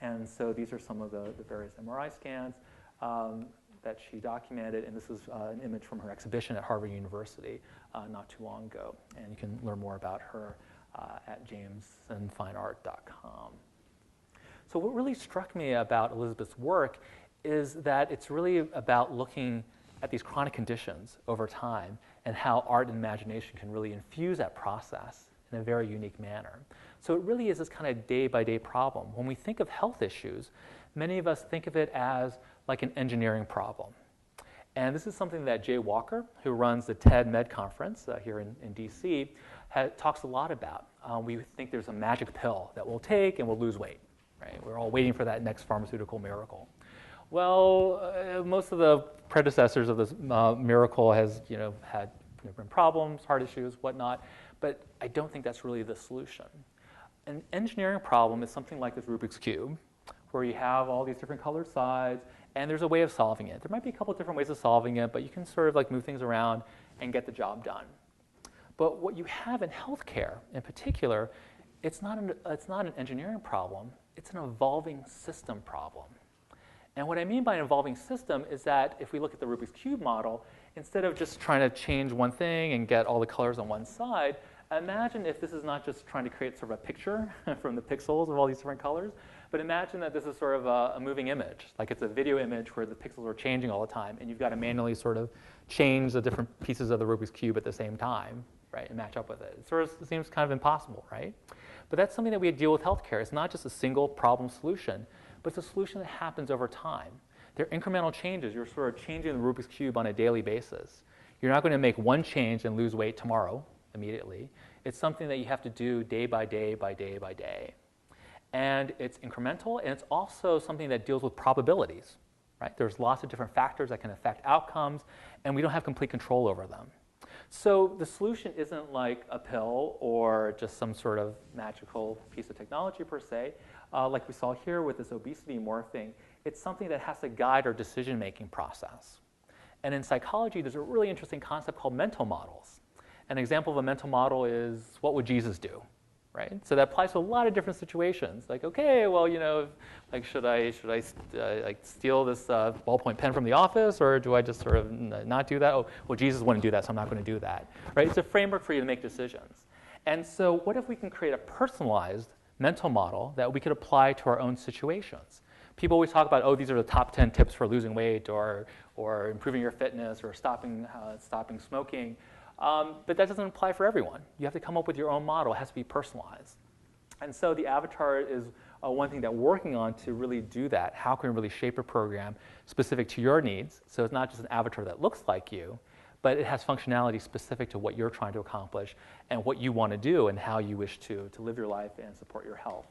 And so these are some of the various MRI scans that she documented, and this is an image from her exhibition at Harvard University not too long ago. And you can learn more about her at jamesonfineart.com. So what really struck me about Elizabeth's work is that it's really about looking at these chronic conditions over time and how art and imagination can really infuse that process in a very unique manner. So it really is this kind of day-by-day problem. When we think of health issues, many of us think of it as like an engineering problem. And this is something that Jay Walker, who runs the TED Med Conference here in DC, talks a lot about. We think there's a magic pill that we'll take and we'll lose weight. Right? We're all waiting for that next pharmaceutical miracle. Well, most of the predecessors of this miracle has, had different problems, heart issues, whatnot, but I don't think that's really the solution. An engineering problem is something like this Rubik's Cube, where you have all these different colored sides, and there's a way of solving it. There might be a couple of different ways of solving it, but you can sort of like move things around and get the job done. But what you have in healthcare, in particular, it's not an engineering problem, it's an evolving system problem. And what I mean by an evolving system is that if we look at the Rubik's Cube model, instead of just trying to change one thing and get all the colors on one side, imagine if this is not just trying to create sort of a picture from the pixels of all these different colors, but imagine that this is sort of a moving image, like it's a video image where the pixels are changing all the time, and you've got to manually sort of change the different pieces of the Rubik's Cube at the same time, right, and match up with it. It sort of seems kind of impossible, right? But that's something that we deal with healthcare. It's not just a single problem solution, but it's a solution that happens over time. They're incremental changes. You're sort of changing the Rubik's Cube on a daily basis. You're not going to make one change and lose weight tomorrow, immediately. It's something that you have to do day by day by day by day. And it's incremental, and it's also something that deals with probabilities, right? There's lots of different factors that can affect outcomes, and we don't have complete control over them. So the solution isn't like a pill or just some sort of magical piece of technology per se. Like we saw here with this obesity morphing, it's something that has to guide our decision-making process. And in psychology, there's a really interesting concept called mental models. An example of a mental model is, what would Jesus do? Right? So that applies to a lot of different situations. Like, okay, well, you know, like, should I like steal this ballpoint pen from the office, or do I just sort of not do that? Oh, well, Jesus wouldn't do that, so I'm not going to do that. Right? It's a framework for you to make decisions. And so, what if we can create a personalized mental model that we could apply to our own situations? People always talk about, oh, these are the top 10 tips for losing weight, or improving your fitness, or stopping smoking. But that doesn't apply for everyone. You have to come up with your own model. It has to be personalized. And so the avatar is one thing that we're working on to really do that. How can we really shape a program specific to your needs? So it's not just an avatar that looks like you, but it has functionality specific to what you're trying to accomplish and what you want to do and how you wish to live your life and support your health.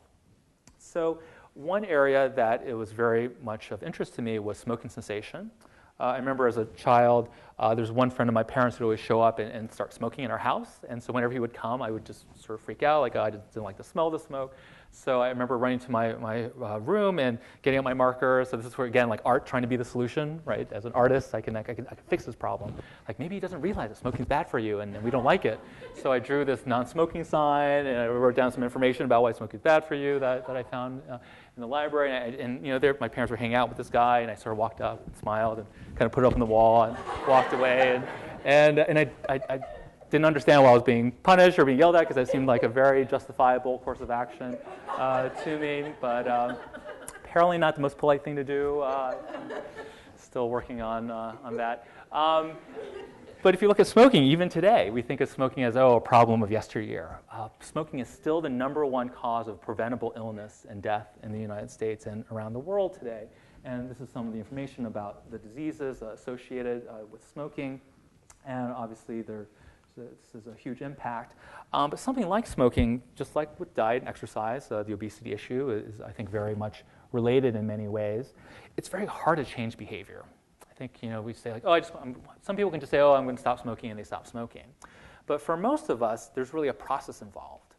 So one area that it was very much of interest to me was smoking cessation. I remember as a child, there's one friend of my parents who would always show up and start smoking in our house. And so whenever he would come, I would just sort of freak out, like, oh, I just didn't like the smell of the smoke. So I remember running to my room and getting out my marker. So this is where, again, like art trying to be the solution, right? As an artist, I can fix this problem. Like, maybe he doesn't realize that smoking's bad for you and we don't like it. So I drew this non-smoking sign, and I wrote down some information about why smoking is bad for you that I found in the library. And you know, my parents were hanging out with this guy, and I sort of walked up and smiled and kind of put it up on the wall and walked away. And I didn't understand why I was being punished or being yelled at, because that seemed like a very justifiable course of action to me, but apparently not the most polite thing to do. Still working on that. But if you look at smoking, even today, we think of smoking as, oh, a problem of yesteryear. Smoking is still the #1 cause of preventable illness and death in the United States and around the world today. And this is some of the information about the diseases associated with smoking. And obviously, this is a huge impact. But something like smoking, just like with diet and exercise, the obesity issue is, I think, very much related in many ways. It's very hard to change behavior. I think, you know, we say like, oh, some people can just say, oh, I'm going to stop smoking, and they stop smoking. But for most of us, there's really a process involved.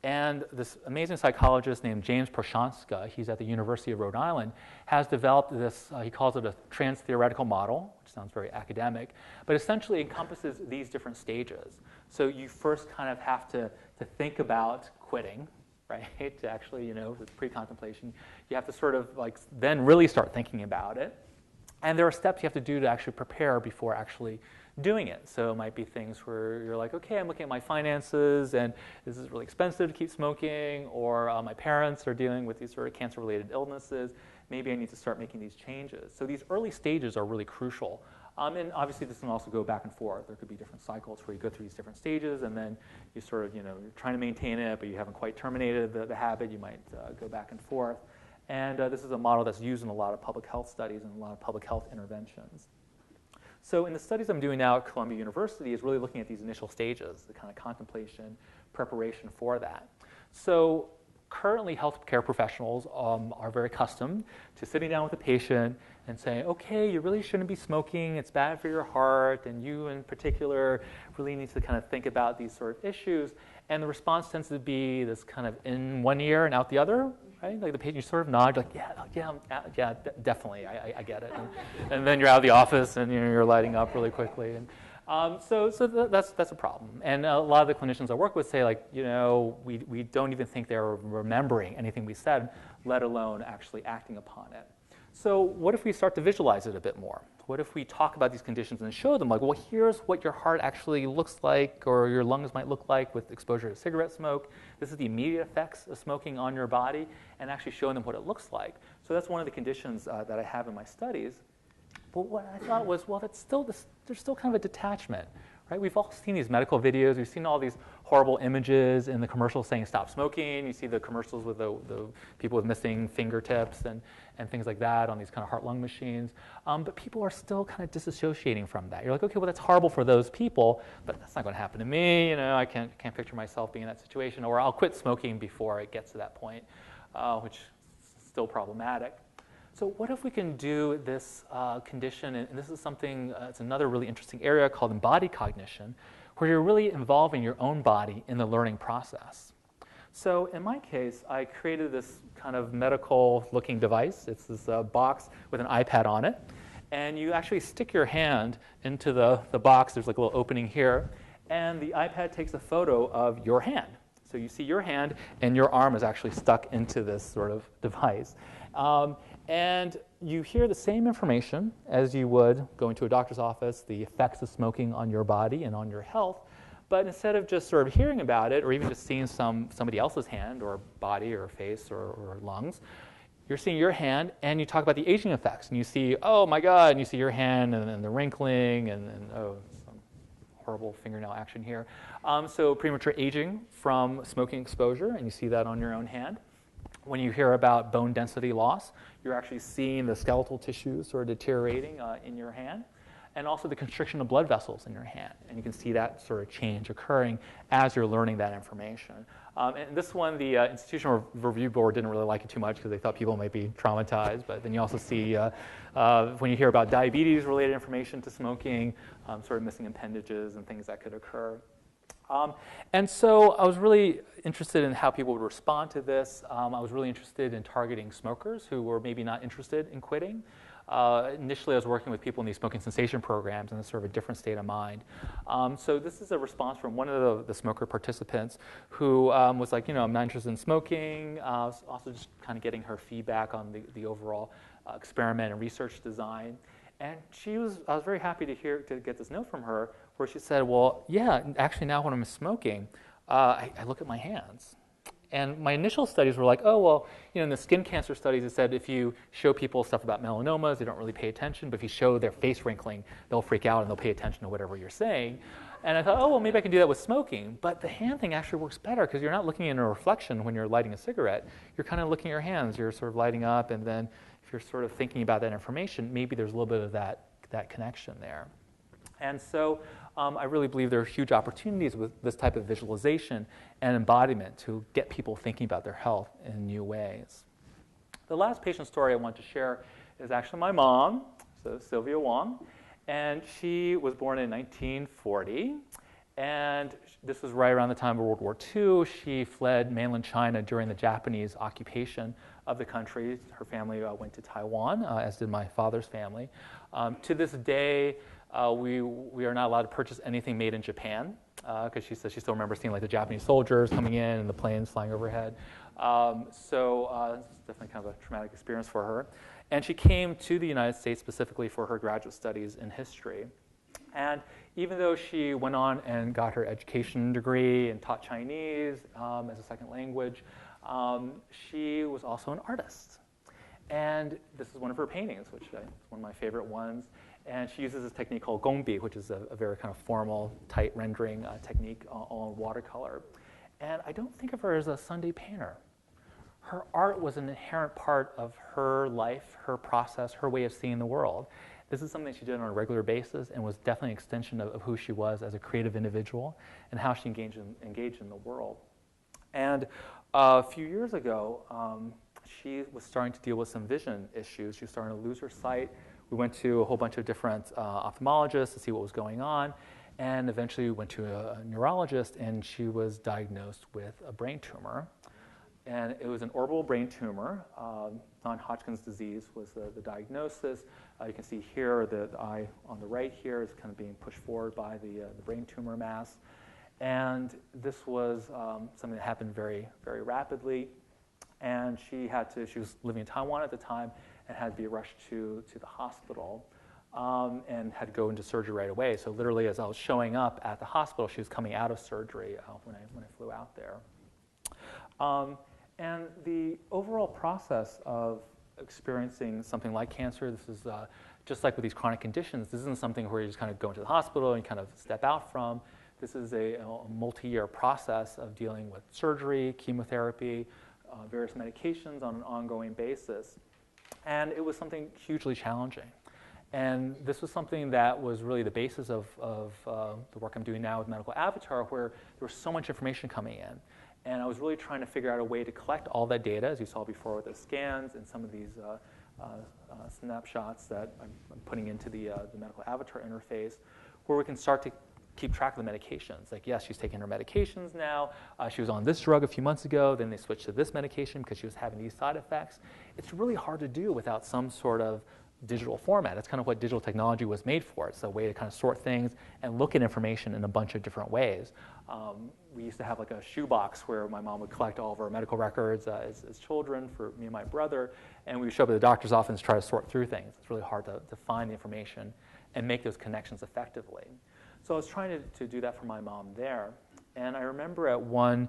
And this amazing psychologist named James Prochaska, he's at the University of Rhode Island, has developed this, he calls it a trans-theoretical model, which sounds very academic, but essentially encompasses these different stages. So you first kind of have to think about quitting, right? To actually, you know, the pre-contemplation. You have to sort of like then really start thinking about it. And there are steps you have to do to actually prepare before actually doing it. So it might be things where you're like, okay, I'm looking at my finances, and this is really expensive to keep smoking, or my parents are dealing with these sort of cancer-related illnesses. Maybe I need to start making these changes. So these early stages are really crucial. And obviously this can also go back and forth. There could be different cycles where you go through these different stages, and then you sort of, you know, you're trying to maintain it, but you haven't quite terminated the habit. You might go back and forth. And this is a model that's used in a lot of public health studies and a lot of public health interventions. So in the studies I'm doing now at Columbia University is really looking at these initial stages, the kind of contemplation, preparation for that. So currently healthcare professionals are very accustomed to sitting down with a patient and saying, okay, you really shouldn't be smoking, it's bad for your heart, and you in particular really need to kind of think about these sort of issues. And the response tends to be this kind of in one ear and out the other, right? Like the patient, you sort of nod, like, yeah, definitely, I get it. And then you're out of the office and you're lighting up really quickly. That's a problem. And a lot of the clinicians I work with say, like, we don't even think they're remembering anything we said, let alone actually acting upon it. So what if we start to visualize it a bit more? What if we talk about these conditions and show them, like, well, here's what your heart actually looks like or your lungs might look like with exposure to cigarette smoke. This is the immediate effects of smoking on your body, and actually showing them what it looks like. So that's one of the conditions that I have in my studies. But what I thought was, well, there's still kind of a detachment, right? We've all seen these medical videos. We've seen all these horrible images in the commercials saying stop smoking. You see the commercials with the people with missing fingertips and things like that on these kind of heart-lung machines. But people are still kind of disassociating from that. You're like, okay, well, that's horrible for those people, but that's not going to happen to me. I can't picture myself being in that situation. Or I'll quit smoking before it gets to that point, which is still problematic. So what if we can do this condition, and this is something, it's another really interesting area called embodied cognition, where you're really involving your own body in the learning process. So in my case, I created this kind of medical-looking device. It's this box with an iPad on it. And you actually stick your hand into the box. There's like a little opening here. And the iPad takes a photo of your hand. So you see your hand, and your arm is actually stuck into this sort of device. And you hear the same information as you would going to a doctor's office, the effects of smoking on your body and on your health. But instead of just sort of hearing about it, or even just seeing somebody else's hand or body or face or lungs, you're seeing your hand, and you talk about the aging effects. And you see, oh my God, and you see your hand and the wrinkling and oh, some horrible fingernail action here. So premature aging from smoking exposure, and you see that on your own hand. When you hear about bone density loss, you're actually seeing the skeletal tissues sort of deteriorating in your hand, and also the constriction of blood vessels in your hand. And you can see that sort of change occurring as you're learning that information. And this one, the Institutional Review Board didn't really like it too much because they thought people might be traumatized. But then you also see when you hear about diabetes-related information to smoking, sort of missing appendages and things that could occur. And so I was really interested in how people would respond to this. I was really interested in targeting smokers who were maybe not interested in quitting. Initially, I was working with people in these smoking cessation programs in a sort of a different state of mind. So this is a response from one of the smoker participants who was like, I'm not interested in smoking. Also just kind of getting her feedback on the overall experiment and research design. And I was very happy to get this note from her where she said, well, yeah, actually now when I'm smoking, I look at my hands. And my initial studies were like, oh, well, in the skin cancer studies, it said if you show people stuff about melanomas, they don't really pay attention. But if you show their face wrinkling, they'll freak out and they'll pay attention to whatever you're saying. And I thought, oh, well, maybe I can do that with smoking. But the hand thing actually works better because you're not looking in a reflection when you're lighting a cigarette. You're kind of looking at your hands. You're sort of lighting up. And then if you're sort of thinking about that information, maybe there's a little bit of that connection there. And so I really believe there are huge opportunities with this type of visualization and embodiment to get people thinking about their health in new ways. The last patient story I want to share is actually my mom, so Virgil Wong, and she was born in 1940, and this was right around the time of World War II. She fled mainland China during the Japanese occupation of the country. Her family went to Taiwan, as did my father's family. To this day, we are not allowed to purchase anything made in Japan because she says she still remembers seeing like the Japanese soldiers coming in and the planes flying overhead. So it's definitely kind of a traumatic experience for her. And she came to the United States specifically for her graduate studies in history. And even though she went on and got her education degree and taught Chinese as a second language, she was also an artist. And this is one of her paintings, which is one of my favorite ones. And she uses this technique called gongbi, which is a very kind of formal, tight rendering technique all in watercolor. And I don't think of her as a Sunday painter. Her art was an inherent part of her life, her process, her way of seeing the world. This is something she did on a regular basis and was definitely an extension of who she was as a creative individual and how she engaged in the world. And a few years ago, she was starting to deal with some vision issues. She was starting to lose her sight. We went to a whole bunch of different ophthalmologists to see what was going on, and eventually we went to a neurologist, and she was diagnosed with a brain tumor. And it was an orbital brain tumor. Non-Hodgkin's disease was the diagnosis. You can see here the eye on the right here is kind of being pushed forward by the brain tumor mass. And this was something that happened very, very rapidly. And she was living in Taiwan at the time and had to be rushed to the hospital and had to go into surgery right away. So literally as I was showing up at the hospital, she was coming out of surgery when I flew out there. And the overall process of experiencing something like cancer, this is just like with these chronic conditions, this isn't something where you just kind of go into the hospital and kind of step out from. This is a multi-year process of dealing with surgery, chemotherapy, various medications on an ongoing basis. And it was something hugely challenging. And this was something that was really the basis of the work I'm doing now with Medical Avatar, where there was so much information coming in. And I was really trying to figure out a way to collect all that data, as you saw before with the scans and some of these snapshots that I'm putting into the Medical Avatar interface, where we can start to keep track of the medications. Like, yes, she's taking her medications now. She was on this drug a few months ago. Then they switched to this medication because she was having these side effects. It's really hard to do without some sort of digital format. It's kind of what digital technology was made for. It's a way to kind of sort things and look at information in a bunch of different ways. We used to have like a shoebox where my mom would collect all of our medical records as children for me and my brother, and we would show up at the doctor's office to try to sort through things. It's really hard to find the information and make those connections effectively. So I was trying to do that for my mom there. And I remember at one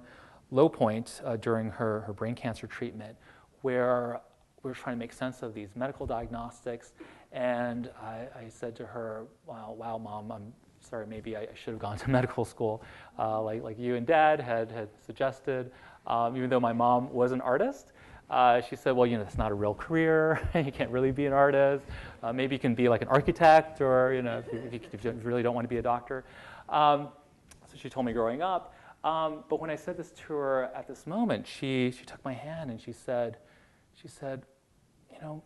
low point during her brain cancer treatment where we were trying to make sense of these medical diagnostics. And I said to her, wow, Mom, I'm sorry, maybe I should have gone to medical school like you and Dad had suggested. Even though my mom was an artist, she said, well, it's not a real career. You can't really be an artist. Maybe you can be like an architect, or if you really don't want to be a doctor. So she told me growing up. But when I said this to her at this moment, she took my hand and she said,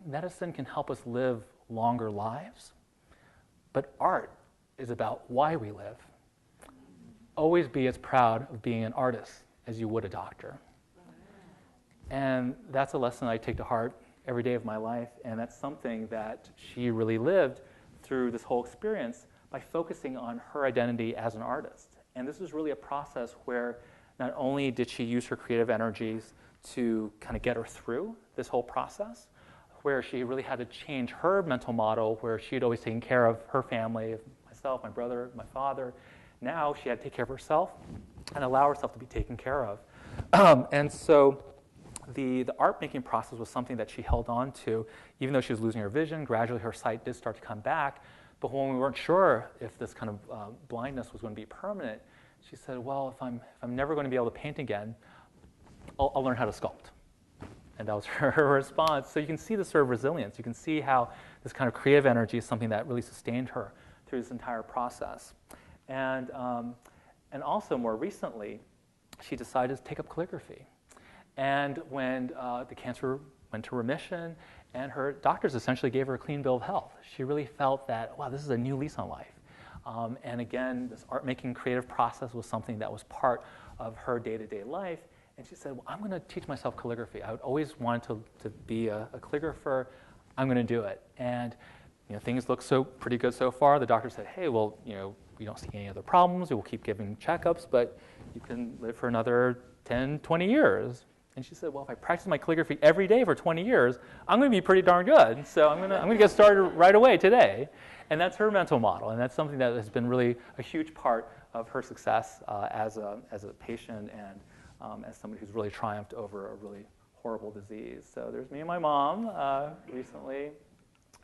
medicine can help us live longer lives, but art is about why we live. Always be as proud of being an artist as you would a doctor. And that's a lesson I take to heart every day of my life, and that's something that she really lived through this whole experience by focusing on her identity as an artist. And this was really a process where not only did she use her creative energies to kind of get her through this whole process, where she really had to change her mental model, where she had always taken care of her family, myself, my brother, my father. Now she had to take care of herself and allow herself to be taken care of. And so the art making process was something that she held on to, even though she was losing her vision. Gradually her sight did start to come back. But when we weren't sure if this kind of blindness was going to be permanent, she said, well, if I'm never going to be able to paint again, I'll learn how to sculpt. And that was her response. So you can see the sort of resilience. You can see how this kind of creative energy is something that really sustained her through this entire process. And also more recently, she decided to take up calligraphy. And when the cancer went to remission and her doctors essentially gave her a clean bill of health, she really felt that, wow, this is a new lease on life. And again, this art-making creative process was something that was part of her day-to-day life. And she said, well, I'm going to teach myself calligraphy. I would always wanted to be a calligrapher. I'm going to do it. And things look pretty good so far. The doctor said, hey, well, we don't see any other problems. We'll keep giving checkups, but you can live for another 10, 20 years. And she said, well, if I practice my calligraphy every day for 20 years, I'm going to be pretty darn good. So I'm going to get started right away today. And that's her mental model. And that's something that has been really a huge part of her success as a patient and as somebody who's really triumphed over a really horrible disease. So there's me and my mom recently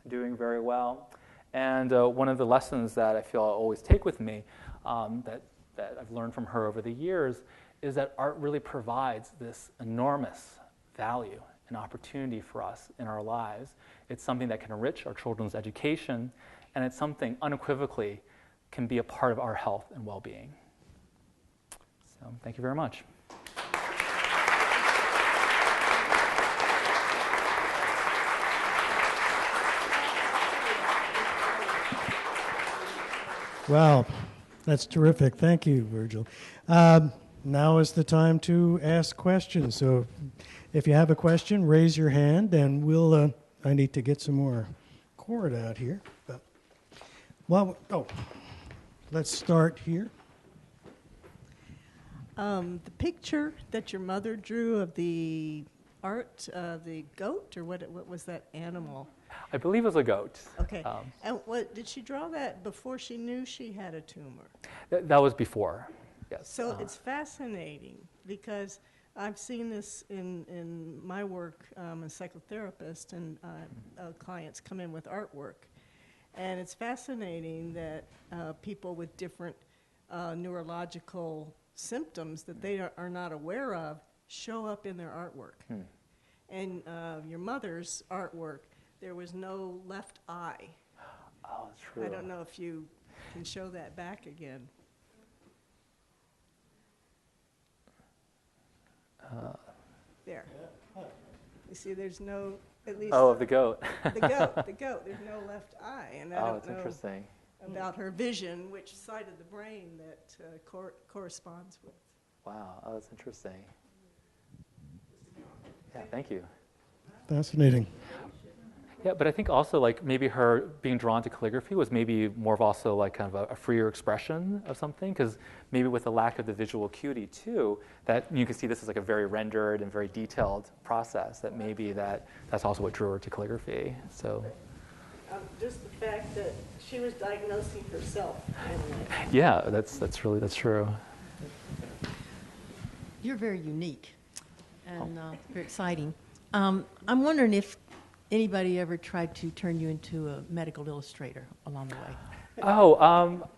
doing very well. And one of the lessons that I feel I'll always take with me that I've learned from her over the years is that art really provides this enormous value and opportunity for us in our lives. It's something that can enrich our children's education, and it's something unequivocally can be a part of our health and well-being. So thank you very much. Wow, that's terrific. Thank you, Virgil. now is the time to ask questions. So if you have a question, raise your hand, and we'll, I need to get some more cord out here. But, well, let's start here. The picture that your mother drew of the art, the goat, or what was that animal? I believe it was a goat. Okay. And what did she draw that before she knew she had a tumor? That was before, yes. So it's fascinating because I've seen this in my work as a psychotherapist, and clients come in with artwork. And it's fascinating that people with different neurological symptoms that they are not aware of show up in their artwork. And your mother's artwork, there was no left eye. Oh, that's true. I don't know if you can show that back again. There. You see, there's no, at least. Oh, of the goat. The goat. There's no left eye. And I don't that's know interesting. about her vision, which side of the brain that corresponds with. Wow, that's interesting. Yeah, thank you. Fascinating. Yeah, but I think also like maybe her being drawn to calligraphy was maybe more of also like kind of a freer expression of something, because maybe with the lack of the visual acuity too, that you can see this is like a very rendered and very detailed process, that maybe that's also what drew her to calligraphy. So. Just the fact that she was diagnosing herself. Yeah, that's true. You're very unique and very exciting. I'm wondering if anybody ever tried to turn you into a medical illustrator along the way.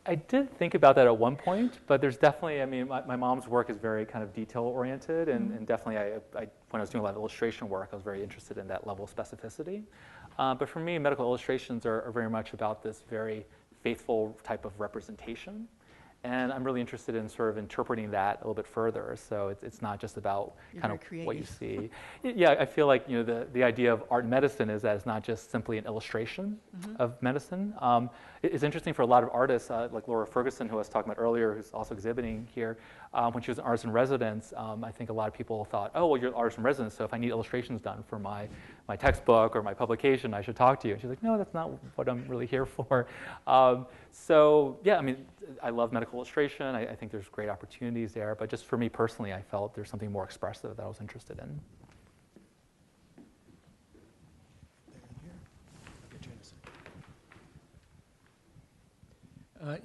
I did think about that at one point, but there's definitely, I mean, my mom's work is very kind of detail-oriented, and definitely when I was doing a lot of illustration work, I was very interested in that level of specificity. But for me, medical illustrations are very much about this very faithful type of representation. And I'm really interested in sort of interpreting that a little bit further. So it's not just about kind of what you see. Yeah, I feel like the idea of art and medicine is that it's not just simply an illustration of medicine. It's interesting for a lot of artists, like Laura Ferguson, who I was talking about earlier, who's also exhibiting here. When she was an artist in residence, I think a lot of people thought, oh, well, you're an artist in residence, so if I need illustrations done for my textbook or my publication, I should talk to you. And she's like, no, that's not what I'm really here for. So yeah, I mean, I love medical illustration. I think there's great opportunities there. But just for me personally, I felt there's something more expressive that I was interested in.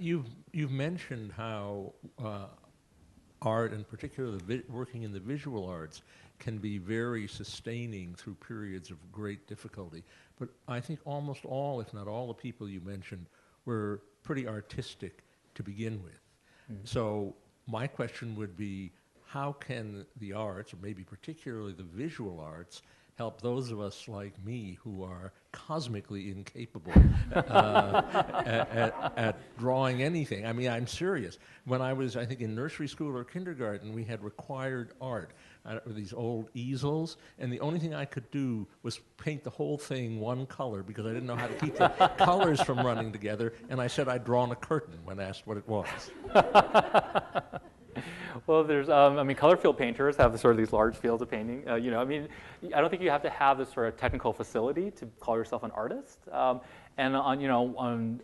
You've mentioned how art, and particularly working in the visual arts, can be very sustaining through periods of great difficulty. But I think almost all, if not all, the people you mentioned were pretty artistic to begin with. So my question would be, how can the arts, or maybe particularly the visual arts, help those of us like me who are cosmically incapable at drawing anything? I mean, I'm serious. When I was, I think, in nursery school or kindergarten, we had required art, these old easels, and the only thing I could do was paint the whole thing one color because I didn't know how to keep the colors from running together, and I said I'd drawn a curtain when asked what it was. Well, there's, I mean, color field painters have sort of these large fields of painting. I mean, I don't think you have to have this sort of technical facility to call yourself an artist. And on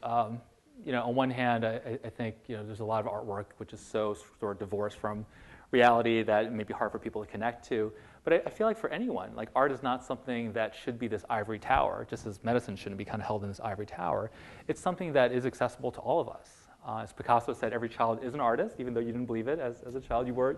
one hand, I think, there's a lot of artwork which is so sort of divorced from reality that it may be hard for people to connect to. But I feel like for anyone, like art is not something that should be this ivory tower, just as medicine shouldn't be kind of held in this ivory tower. It's something that is accessible to all of us. As Picasso said, every child is an artist, even though you didn't believe it as a child. You were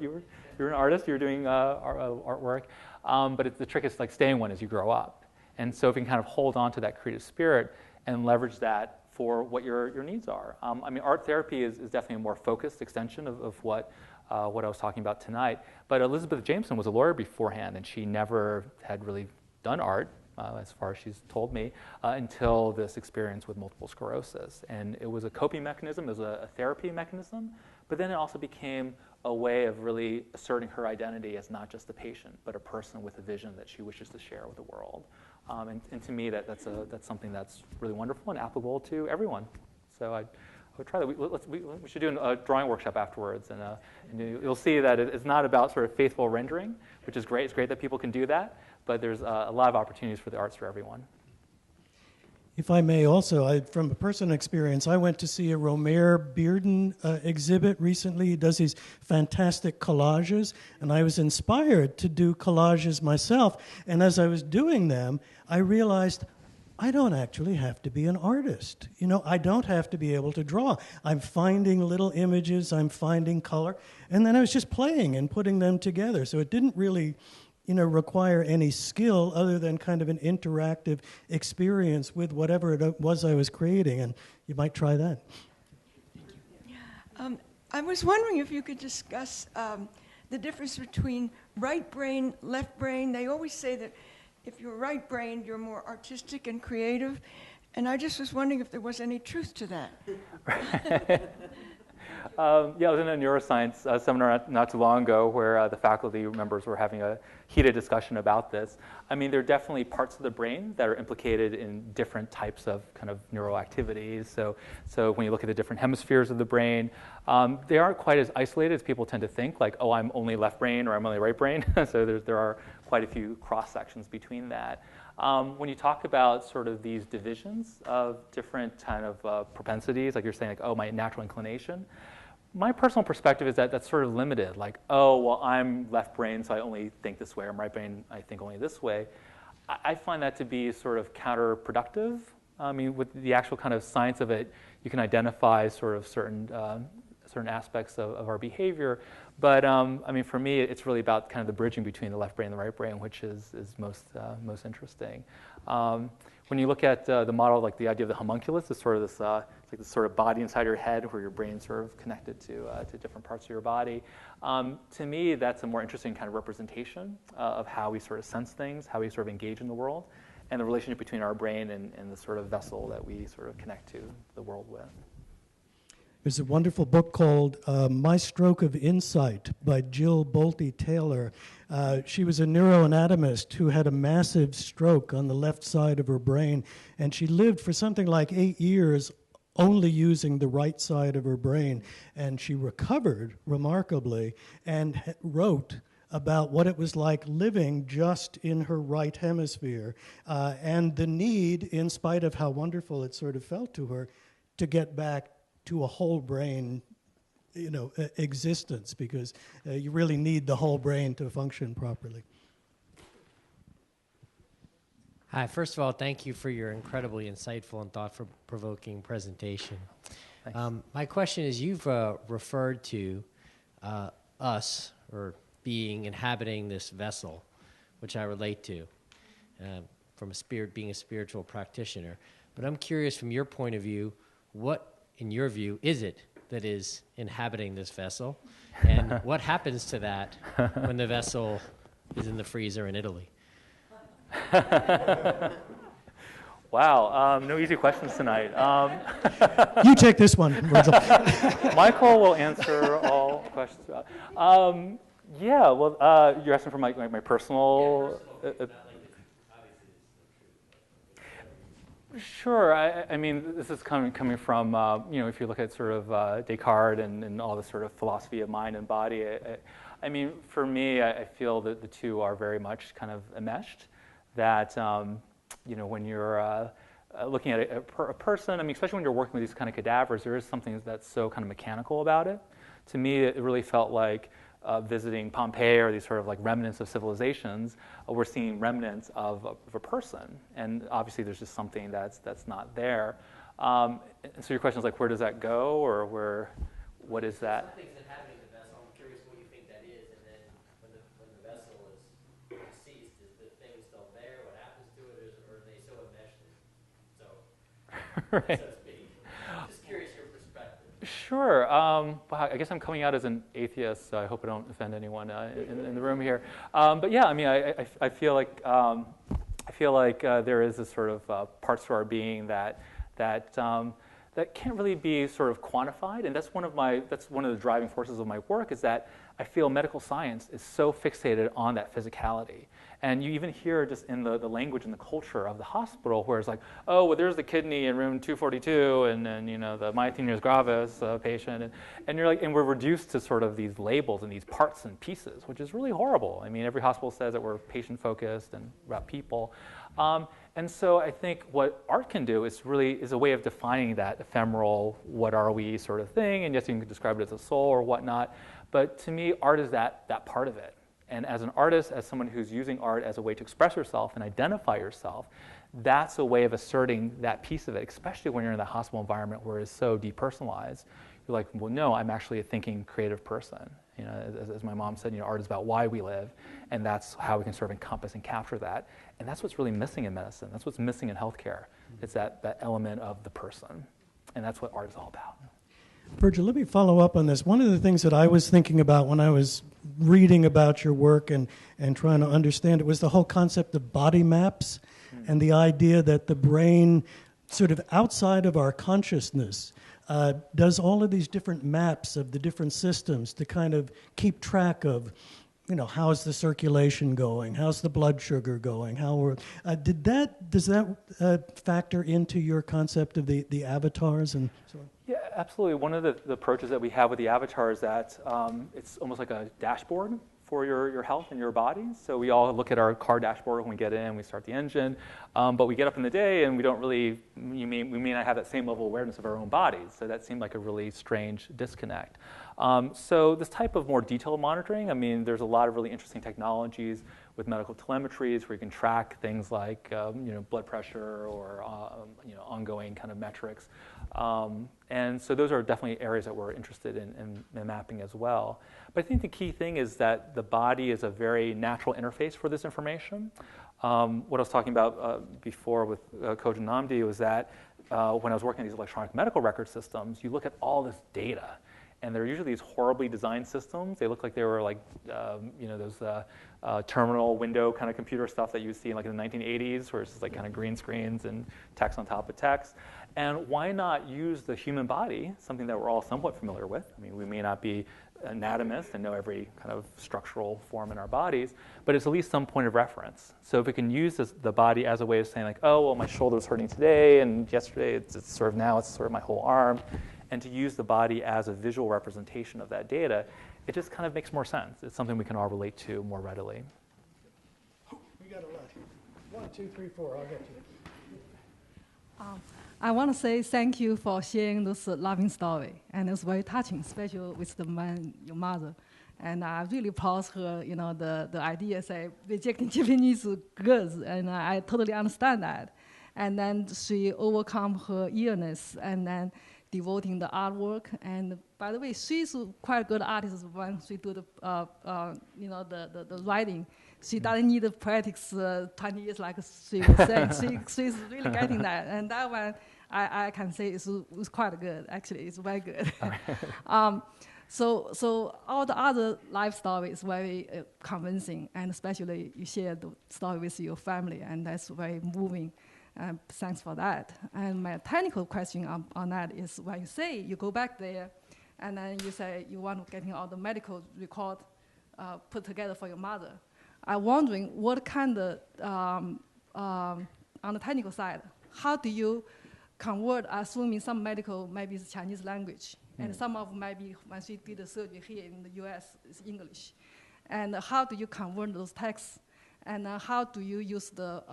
an artist. You were doing artwork. But the trick is like staying one as you grow up. And so if you can kind of hold on to that creative spirit and leverage that for what your needs are. I mean, art therapy is definitely a more focused extension of what I was talking about tonight. But Elizabeth Jameson was a lawyer beforehand, and she never had really done art, as far as she's told me, until this experience with multiple sclerosis. And it was a coping mechanism, it was a therapy mechanism, but then it also became a way of really asserting her identity as not just a patient, but a person with a vision that she wishes to share with the world. And to me, that's something that's really wonderful and applicable to everyone. So we'll try that. We should do a drawing workshop afterwards, and you'll see that it's not about sort of faithful rendering, which is great. It's great that people can do that, but there's a lot of opportunities for the arts for everyone. If I may also, from a personal experience, I went to see a Romare Bearden exhibit recently. He does these fantastic collages, and I was inspired to do collages myself. And as I was doing them, I realized I don't actually have to be an artist. I don't have to be able to draw. I'm finding little images, I'm finding color, and then I was just playing and putting them together. So it didn't really require any skill other than kind of an interactive experience with whatever it was I was creating, and you might try that. I was wondering if you could discuss the difference between right brain, left brain. They always say that if you're right-brained, you're more artistic and creative, and I just was wondering if there was any truth to that. Yeah, I was in a neuroscience seminar not too long ago where the faculty members were having a heated discussion about this. I mean, there are definitely parts of the brain that are implicated in different types of kind of neural activities. So when you look at the different hemispheres of the brain, they aren't quite as isolated as people tend to think, like, oh, I'm only left brain or I'm only right brain. So there are quite a few cross-sections between that. When you talk about sort of these divisions of different kind of propensities, like you're saying, like, oh, my natural inclination, my personal perspective is that that's sort of limited. Like, oh, well, I'm left brain, so I only think this way. I'm right brain, I think only this way. I find that to be sort of counterproductive. I mean, with the actual kind of science of it, you can identify sort of certain aspects of our behavior. But I mean, for me, it's really about kind of the bridging between the left brain and the right brain, which is most interesting. When you look at the model, like the idea of the homunculus, is sort of this, it's like this sort of body inside your head where your brain's sort of connected to different parts of your body. To me, that's a more interesting kind of representation of how we sort of sense things, how we sort of engage in the world, and the relationship between our brain and the sort of vessel that we sort of connect to the world with. There's a wonderful book called My Stroke of Insight by Jill Bolte Taylor. She was a neuroanatomist who had a massive stroke on the left side of her brain, and she lived for something like 8 years only using the right side of her brain. And she recovered remarkably and wrote about what it was like living just in her right hemisphere and the need, in spite of how wonderful it sort of felt to her, to get back to a whole brain, existence, because you really need the whole brain to function properly. Hi, first of all, thank you for your incredibly insightful and thought-provoking presentation. My question is, you've referred to us, or inhabiting this vessel, which I relate to, from being a spiritual practitioner. But I'm curious, from your point of view, what, in your view, is it that is inhabiting this vessel? And what happens to that when the vessel is in the freezer in Italy? Wow, no easy questions tonight. You take this one, Virgil. Michael will answer all questions. Yeah, well, you're asking for my personal... Sure. I mean, this is coming from, if you look at sort of Descartes and all the sort of philosophy of mind and body, I mean, for me, I feel that the two are very much kind of enmeshed, that, when you're looking at a person, I mean, especially when you're working with these kind of cadavers, there is something that's so kind of mechanical about it. To me, it really felt like visiting Pompeii or these sort of like remnants of civilizations, we're seeing remnants of a person, and obviously there's just something that's not there. So your question is like, where does that go, or what is that? Something's inhabiting the vessel. I'm curious what you think that is, and then when the vessel is deceased, is the thing still there? What happens to it, or are they so enmeshed? Right. So to speak. Just curious your perspective. Sure. Wow, I guess I'm coming out as an atheist, so I hope I don't offend anyone in the room here. But yeah, I mean, I feel like there is this sort of parts to our being that that can't really be sort of quantified, and that's one of the driving forces of my work, is that I feel medical science is so fixated on that physicality. And you even hear just in the language and the culture of the hospital, where it's like, oh, well, there's the kidney in room 242, and then the myasthenia gravis patient, and you're like, and we're reduced to sort of these labels and these parts and pieces, which is really horrible. I mean, every hospital says that we're patient focused and about people, and so I think what art can do is a way of defining that ephemeral, what are we sort of thing, and yes, you can describe it as a soul or whatnot, but to me, art is that part of it. And as an artist, as someone who's using art as a way to express yourself and identify yourself, that's a way of asserting that piece of it, especially when you're in the hospital environment where it's so depersonalized. You're like, well, no, I'm actually a thinking, creative person. As my mom said, art is about why we live, and that's how we can sort of encompass and capture that. And that's what's really missing in medicine. That's what's missing in healthcare. It's that element of the person, and that's what art is all about. Virgil, let me follow up on this. One of the things that I was thinking about when I was reading about your work and trying to understand it was the whole concept of body maps and the idea that the brain, sort of outside of our consciousness, does all of these different maps of the different systems to kind of keep track of, how's the circulation going, how's the blood sugar going, does that factor into your concept of the avatars and so on? Yeah, absolutely. One of the approaches that we have with the avatar is that it's almost like a dashboard for your health and your body. So we all look at our car dashboard when we get in, we start the engine, but we get up in the day and we may not have that same level of awareness of our own bodies. So that seemed like a really strange disconnect. So this type of more detailed monitoring, there's a lot of really interesting technologies with medical telemetries where you can track things like blood pressure or ongoing kind of metrics. And so those are definitely areas that we're interested in mapping as well. But I think the key thing is that the body is a very natural interface for this information. What I was talking about before with Koji Nnamdi was that when I was working on these electronic medical record systems, you look at all this data. And they're usually these horribly designed systems. They look like they were like, those terminal window kind of computer stuff that you see in the 1980s, where it's just like kind of green screens and text on top of text. And why not use the human body, something that we're all somewhat familiar with? We may not be anatomists and know every kind of structural form in our bodies, but it's at least some point of reference. So if we can use the body as a way of saying like, oh, well, my shoulder's hurting today, and yesterday it's sort of now it's sort of my whole arm, and to use the body as a visual representation of that data, it just kind of makes more sense. It's something we can all relate to more readily. We got a lot. 1, 2, 3, 4. I'll get to it. I want to say thank you for sharing this loving story, and it's very touching, especially with the man, your mother. And I really applaud her, the idea say rejecting Japanese goods, and I totally understand that. And then she overcome her illness, and then devoting the artwork. And by the way, she's quite a good artist when she do the writing. She doesn't need to practice 20 years like she was saying. She's really getting that. And that one, I can say it's quite good. Actually, it's very good. So all the other life story is very convincing, and especially you share the story with your family, and that's very moving. Thanks for that. And my technical question on that is, when you say you go back there, and then you say you want to get all the medical record put together for your mother, I'm wondering what kind of, on the technical side, how do you convert, assuming some medical maybe it's Chinese language, and some of maybe when she did the surgery here in the US is English, and how do you convert those texts, and how do you use the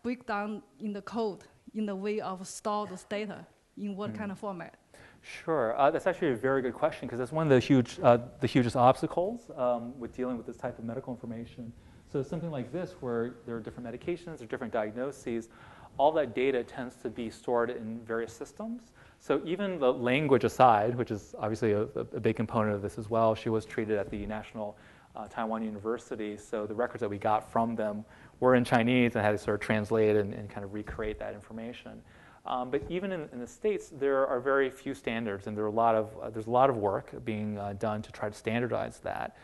breakdown in the code in the way of store those data in what kind of format? Sure, that's actually a very good question, because that's one of the hugest obstacles with dealing with this type of medical information. So something like this, where there are different medications or different diagnoses, all that data tends to be stored in various systems. So even the language aside, which is obviously a big component of this as well, she was treated at the National Taiwan University, so the records that we got from them were in Chinese and had to sort of translate and kind of recreate that information. But even in the States, there are very few standards, and there's a lot of work being done to try to standardize that.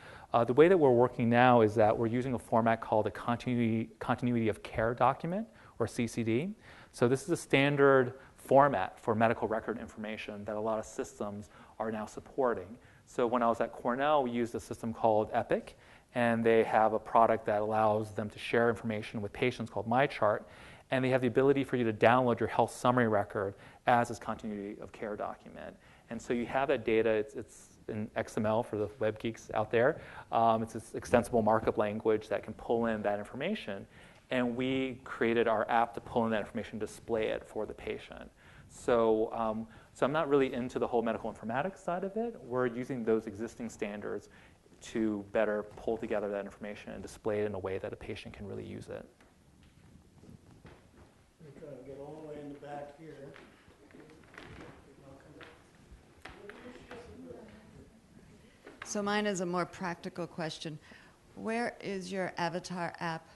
The way that we're working now is that we're using a format called a continuity of care document, or CCD. So this is a standard format for medical record information that a lot of systems are now supporting. So when I was at Cornell, we used a system called Epic, and they have a product that allows them to share information with patients called MyChart, and they have the ability for you to download your health summary record as this continuity of care document. And so you have that data. It's in XML for the web geeks out there. It's this extensible markup language that can pull in that information. And we created our app to pull in that information, display it for the patient. So, so I'm not really into the whole medical informatics side of it. We're using those existing standards to better pull together that information and display it in a way that a patient can really use it. We're trying to get all the way in the back here. So mine is a more practical question. Where is your avatar app?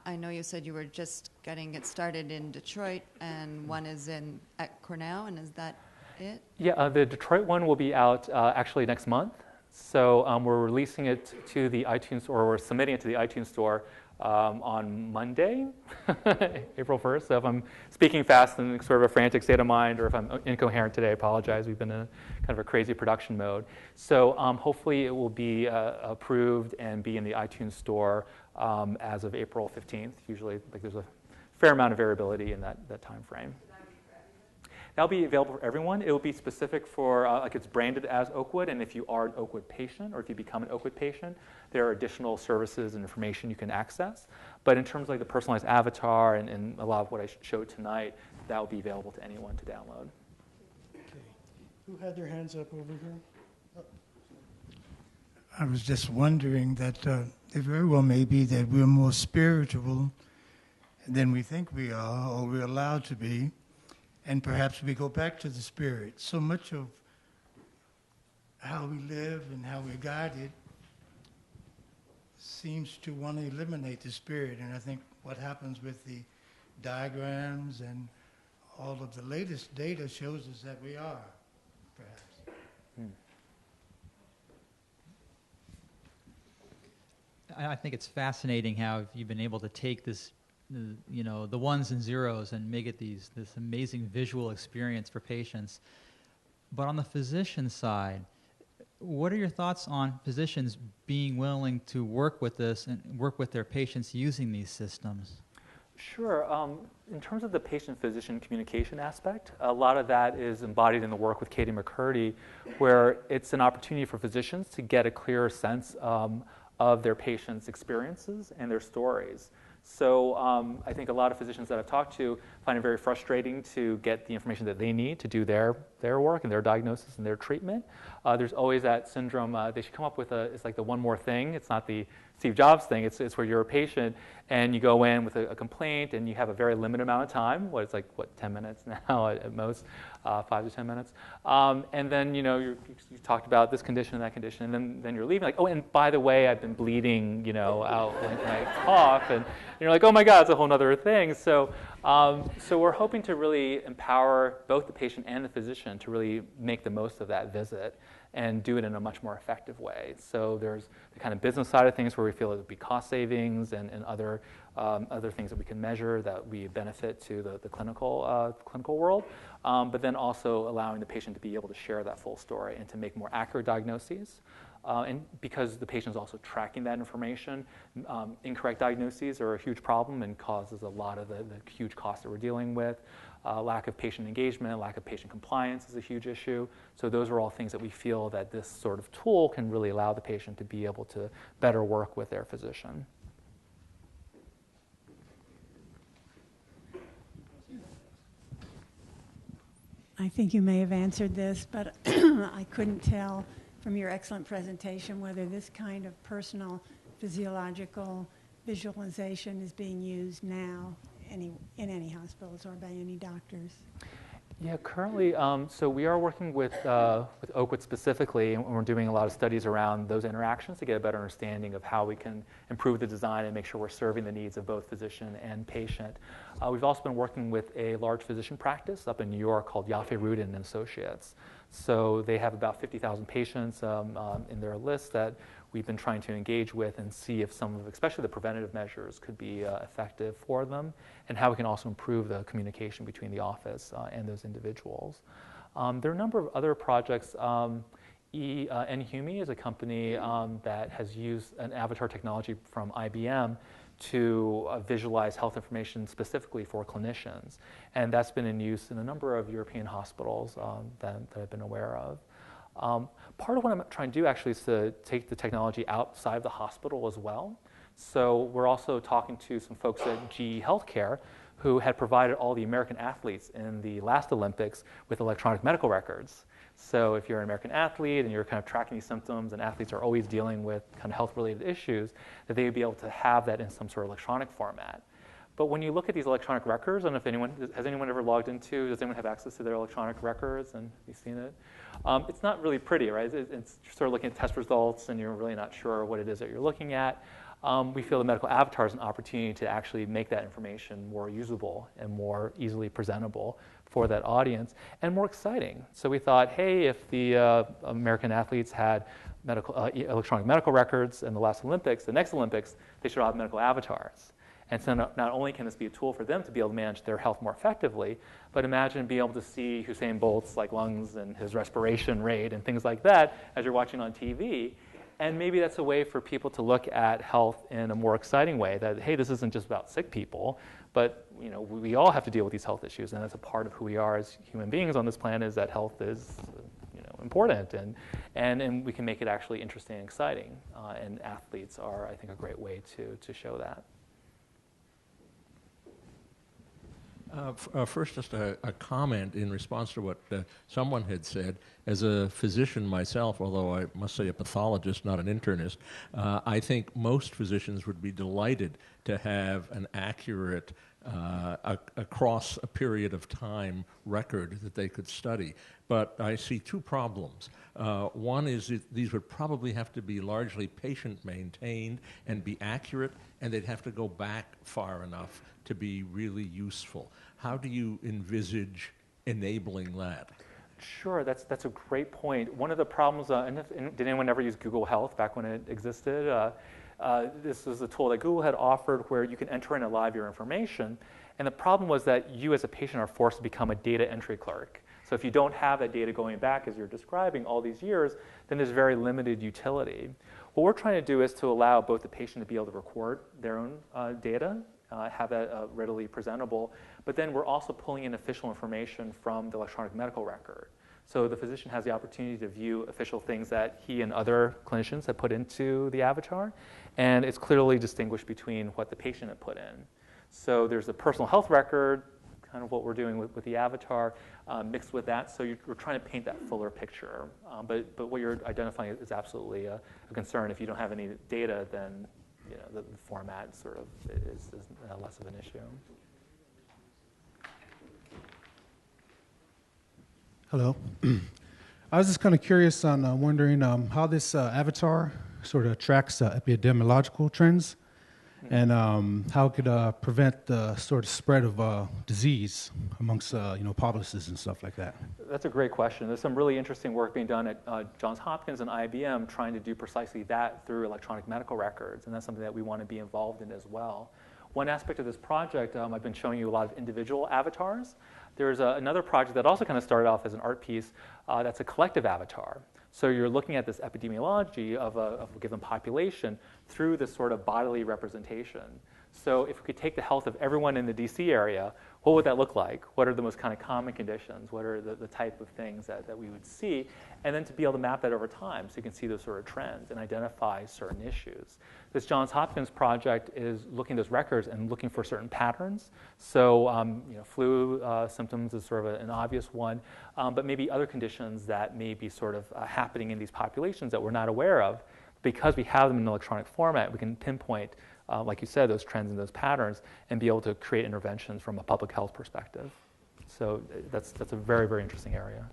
I know you said you were just getting it started in Detroit, and one is at Cornell, and is that it? Yeah, the Detroit one will be out actually next month. So we're releasing it to the iTunes, or we're submitting it to the iTunes store on Monday, April 1st. So if I'm speaking fast and sort of a frantic state of mind, or if I'm incoherent today, I apologize. We've been in kind of a crazy production mode. So hopefully it will be approved and be in the iTunes store as of April 15th. Usually, like, there's a fair amount of variability in that time frame. That'll be available for everyone. It will be specific for, like, it's branded as Oakwood, and if you are an Oakwood patient or if you become an Oakwood patient, there are additional services and information you can access. But in terms of like the personalized avatar and a lot of what I showed tonight, that will be available to anyone to download. Okay. Who had their hands up over here? Oh. I was just wondering that it very well may be that we're more spiritual than we think we are, or we're allowed to be. And perhaps we go back to the spirit. So much of how we live and how we're guided seems to want to eliminate the spirit. And I think what happens with the diagrams and all of the latest data shows us that we are, perhaps. I think it's fascinating how you've been able to take this, you know, the ones and zeros and make it this amazing visual experience for patients. But on the physician side, what are your thoughts on physicians being willing to work with this and work with their patients using these systems? Sure. In terms of the patient-physician communication aspect, a lot of that is embodied in the work with Katie McCurdy, where it's an opportunity for physicians to get a clearer sense of their patients' experiences and their stories. So I think a lot of physicians that I've talked to find it very frustrating to get the information that they need to do their work and their diagnosis and their treatment. There's always that syndrome. They should come up with it's like the one more thing. It's not the Steve Jobs thing. It's where you're a patient and you go in with a complaint and you have a very limited amount of time. It's like, 10 minutes now at most, 5 to 10 minutes. And then, you talked about this condition and that condition, and then you're leaving like, oh, and by the way, I've been bleeding, out when I cough, and you're like, oh my God, it's a whole other thing. So we're hoping to really empower both the patient and the physician to really make the most of that visit and do it in a much more effective way. So there's the kind of business side of things where we feel it would be cost savings and other things that we can measure that we benefit to the clinical world, but then also allowing the patient to be able to share that full story and to make more accurate diagnoses. And because the patient is also tracking that information, incorrect diagnoses are a huge problem and causes a lot of the huge costs that we're dealing with. Lack of patient engagement, lack of patient compliance is a huge issue. So those are all things that we feel that this sort of tool can really allow the patient to be able to better work with their physician. I think you may have answered this, but I couldn't tell from your excellent presentation whether this kind of personal physiological visualization is being used now in any hospitals or by any doctors. Yeah, currently, so we are working with Oakwood specifically, and we're doing a lot of studies around those interactions to get a better understanding of how we can improve the design and make sure we're serving the needs of both physician and patient. We've also been working with a large physician practice up in New York called Yaffe Rudin and Associates. So they have about 50,000 patients in their list that we've been trying to engage with and see if some of, especially the preventative measures, could be effective for them, and how we can also improve the communication between the office and those individuals. There are a number of other projects. NHUMI is a company that has used an avatar technology from IBM to visualize health information specifically for clinicians. And that's been in use in a number of European hospitals that I've been aware of. Part of what I'm trying to do actually is to take the technology outside of the hospital as well. So we're also talking to some folks at GE Healthcare who had provided all the American athletes in the last Olympics with electronic medical records. So if you're an American athlete and you're kind of tracking these symptoms, and athletes are always dealing with kind of health-related issues, that they would be able to have that in some sort of electronic format. But when you look at these electronic records, I don't know if anyone, has anyone ever logged into, does anyone have access to their electronic records, and have you seen it? It's not really pretty, right? It's sort of looking at test results and you're really not sure what it is that you're looking at. We feel the medical avatar is an opportunity to actually make that information more usable and more easily presentable for that audience, and more exciting. So we thought, hey, if the American athletes had electronic medical records in the last Olympics, the next Olympics, they should all have medical avatars. And so not only can this be a tool for them to be able to manage their health more effectively, but imagine being able to see Usain Bolt's lungs and his respiration rate and things like that as you're watching on TV. And maybe that's a way for people to look at health in a more exciting way, that, hey, this isn't just about sick people, but we all have to deal with these health issues, and that's a part of who we are as human beings on this planet, is that health is important, and we can make it actually interesting and exciting. And athletes are, I think, a great way to show that. First, just a comment in response to what someone had said. As a physician myself, although I must say a pathologist, not an internist, I think most physicians would be delighted to have an accurate, across a period of time record that they could study. But I see two problems. One is these would probably have to be largely patient-maintained and be accurate, and they'd have to go back far enough to be really useful. How do you envisage enabling that? Sure, that's a great point. One of the problems, did anyone ever use Google Health back when it existed? This was a tool that Google had offered where you can enter in a lot of your information. And the problem was that you as a patient are forced to become a data entry clerk. So if you don't have that data going back, as you're describing, all these years, then there's very limited utility. What we're trying to do is to allow both the patient to be able to record their own data, have that readily presentable, but then we're also pulling in official information from the electronic medical record. So the physician has the opportunity to view official things that he and other clinicians have put into the avatar, and it's clearly distinguished between what the patient had put in. So there's a personal health record, kind of what we're doing with the avatar, mixed with that. So we're trying to paint that fuller picture. But what you're identifying is absolutely a concern. If you don't have any data, then the format sort of is less of an issue. Hello. I was just kind of curious on wondering how this avatar sort of tracks epidemiological trends, and how it could prevent the sort of spread of disease amongst populaces and stuff like that. That's a great question. There's some really interesting work being done at Johns Hopkins and IBM trying to do precisely that through electronic medical records, and that's something that we want to be involved in as well. One aspect of this project, I've been showing you a lot of individual avatars. There's another project that also kind of started off as an art piece that's a collective avatar. So you're looking at this epidemiology of a given population through this sort of bodily representation. So if we could take the health of everyone in the DC area, what would that look like? What are the most kind of common conditions? What are the type of things that we would see? And then to be able to map that over time so you can see those sort of trends and identify certain issues. This Johns Hopkins project is looking at those records and looking for certain patterns. So flu symptoms is sort of an obvious one, but maybe other conditions that may be sort of happening in these populations that we're not aware of. Because we have them in electronic format, we can pinpoint, like you said, those trends and those patterns and be able to create interventions from a public health perspective. So that's a very, very interesting area.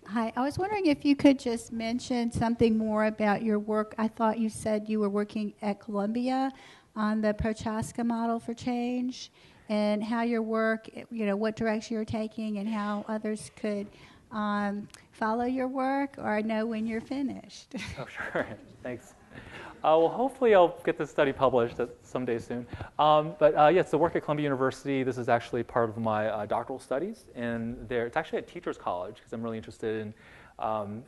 Hi, I was wondering if you could just mention something more about your work. I thought you said you were working at Columbia on the Prochaska model for change, and how your work, what direction you're taking and how others could follow your work or know when you're finished? Oh, sure. Thanks. Well, hopefully I'll get this study published someday soon. Yes, the work at Columbia University, this is actually part of my doctoral studies. And it's actually at Teachers College, because I'm really interested in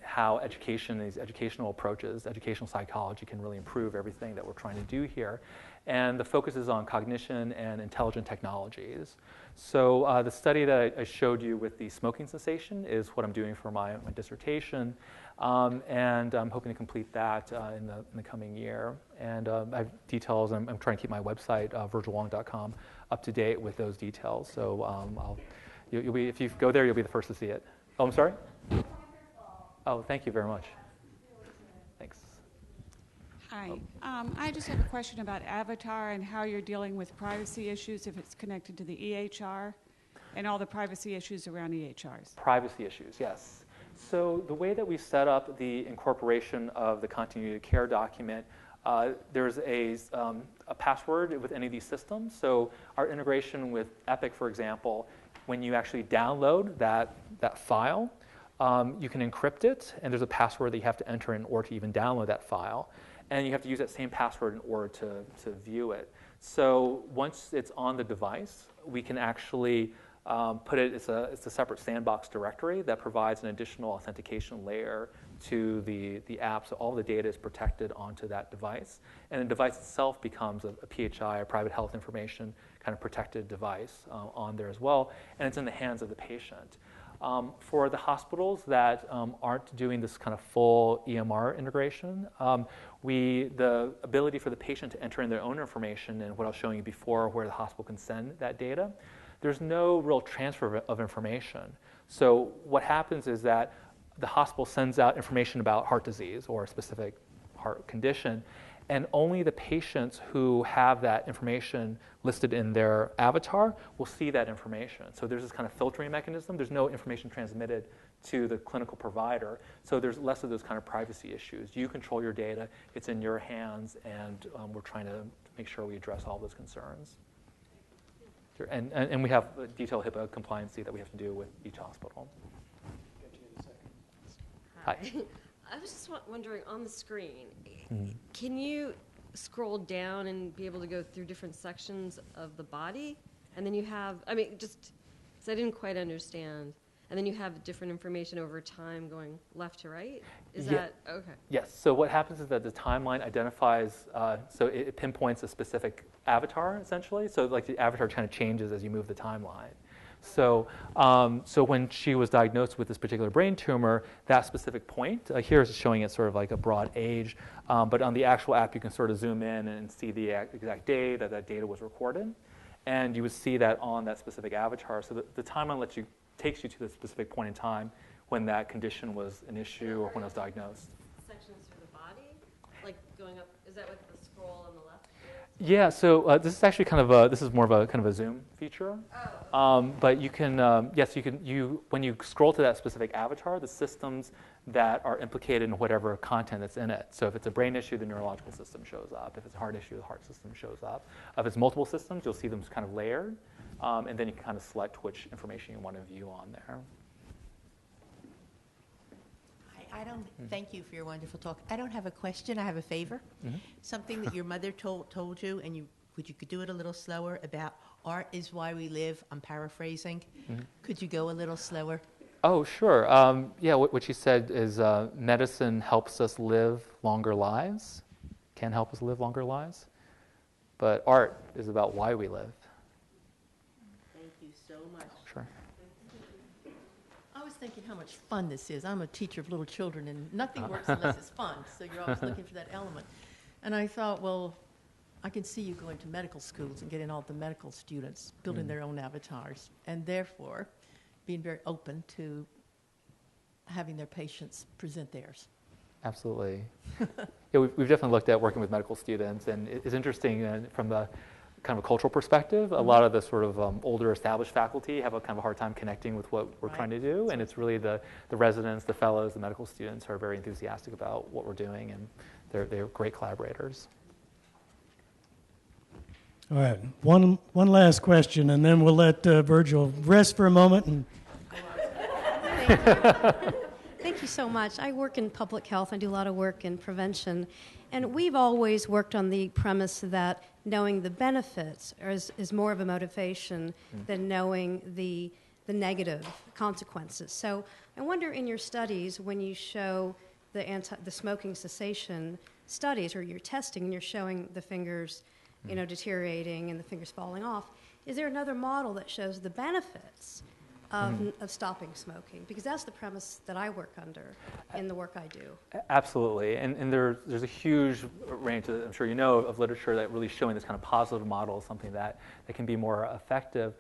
how education, these educational approaches, educational psychology can really improve everything that we're trying to do here. And the focus is on cognition and intelligent technologies. So the study that I showed you with the smoking cessation is what I'm doing for my dissertation. And I'm hoping to complete that in the coming year. And I have details. I'm trying to keep my website, virgilwong.com, up to date with those details. So you'll be, if you go there, you'll be the first to see it. Oh, I'm sorry? Oh, thank you very much. Thanks. Hi. I just have a question about Avatar and how you're dealing with privacy issues if it's connected to the EHR and all the privacy issues around EHRs. Privacy issues, yes. So the way that we set up the incorporation of the continuity of care document, there's a password with any of these systems. So our integration with Epic, for example, when you actually download that file, you can encrypt it, and there's a password that you have to enter in order to even download that file. And you have to use that same password in order to view it. So once it's on the device, we can actually put it, it's a separate sandbox directory that provides an additional authentication layer to the app, so all the data is protected onto that device. And the device itself becomes a PHI, a private health information, kind of protected device on there as well, and it's in the hands of the patient. For the hospitals that aren't doing this kind of full EMR integration, the ability for the patient to enter in their own information, and what I was showing you before, where the hospital can send that data, there's no real transfer of information. So what happens is that the hospital sends out information about heart disease or a specific heart condition, and only the patients who have that information listed in their avatar will see that information. So there's this kind of filtering mechanism. There's no information transmitted to the clinical provider. So there's less of those kind of privacy issues. You control your data. It's in your hands, and we're trying to make sure we address all those concerns. Sure. And we have a detailed HIPAA compliancy that we have to do with each hospital. Hi. I was just wondering, on the screen, can you scroll down and be able to go through different sections of the body? And then you have, I mean, just, so I didn't quite understand. And then you have different information over time going left to right? Is that, okay. Yes, so what happens is that the timeline identifies, so it pinpoints a specific avatar, essentially. So like the avatar kind of changes as you move the timeline. So, so when she was diagnosed with this particular brain tumor, that specific point, here is showing it sort of like a broad age, but on the actual app you can sort of zoom in and see the exact day that data was recorded. And you would see that on that specific avatar. So the timeline takes you to the specific point in time when that condition was an issue or when it was diagnosed. Sections through the body? Like going up, is that what the scroll on the left is? Yeah, so this is actually kind of this is more of a kind of a zoom feature. But you can, yes, when you scroll to that specific avatar, the systems that are implicated in whatever content that's in it. So if it's a brain issue, the neurological system shows up. If it's a heart issue, the heart system shows up. If it's multiple systems, you'll see them kind of layered. And then you can kind of select which information you want to view on there. I don't. Thank you for your wonderful talk. I don't have a question. I have a favor. Something that your mother told you, and you could do it a little slower, about art is why we live. I'm paraphrasing. Could you go a little slower? Oh, sure. Yeah, what she said is medicine helps us live longer lives, can help us live longer lives, but art is about why we live. Thank you so much. Sure. I was thinking how much fun this is. I'm a teacher of little children, and nothing works unless it's fun, so you're always looking for that element. And I thought, well, I can see you going to medical schools and getting all the medical students building their own avatars, and therefore being very open to having their patients present theirs. Absolutely. Yeah, we've definitely looked at working with medical students, and it's interesting from the kind of a cultural perspective. A lot of the sort of older established faculty have a kind of a hard time connecting with what we're trying to do, and it's really the residents, the fellows, the medical students are very enthusiastic about what we're doing, and they're great collaborators. All right, one last question, and then we'll let Virgil rest for a moment. And Thank you so much. I work in public health. I do a lot of work in prevention. And we've always worked on the premise that knowing the benefits is more of a motivation than knowing the negative consequences. So I wonder in your studies, when you show the smoking cessation studies, or you're testing and you're showing the fingers deteriorating and the fingers falling off, is there another model that shows the benefits of stopping smoking? Because that's the premise that I work under in the work I do. Absolutely, and there's a huge range, I'm sure you know, of literature that really showing this kind of positive model is something that can be more effective.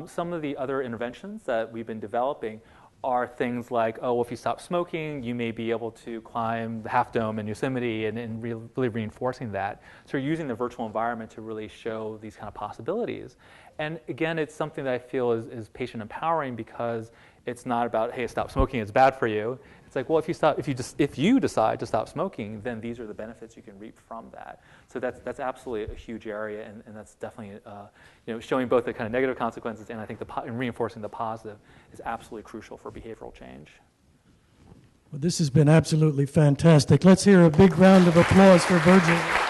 Some of the other interventions that we've been developing are things like, oh, well, if you stop smoking, you may be able to climb the Half Dome in Yosemite, and really reinforcing that. So you're using the virtual environment to really show these kind of possibilities. And again, it's something that I feel is patient empowering, because it's not about, hey, stop smoking, it's bad for you. It's like, well, if you decide to stop smoking, then these are the benefits you can reap from that. So that's absolutely a huge area, and that's definitely showing both the kind of negative consequences, and I think and reinforcing the positive is absolutely crucial for behavioral change. Well, this has been absolutely fantastic. Let's hear a big round of applause for Virgil.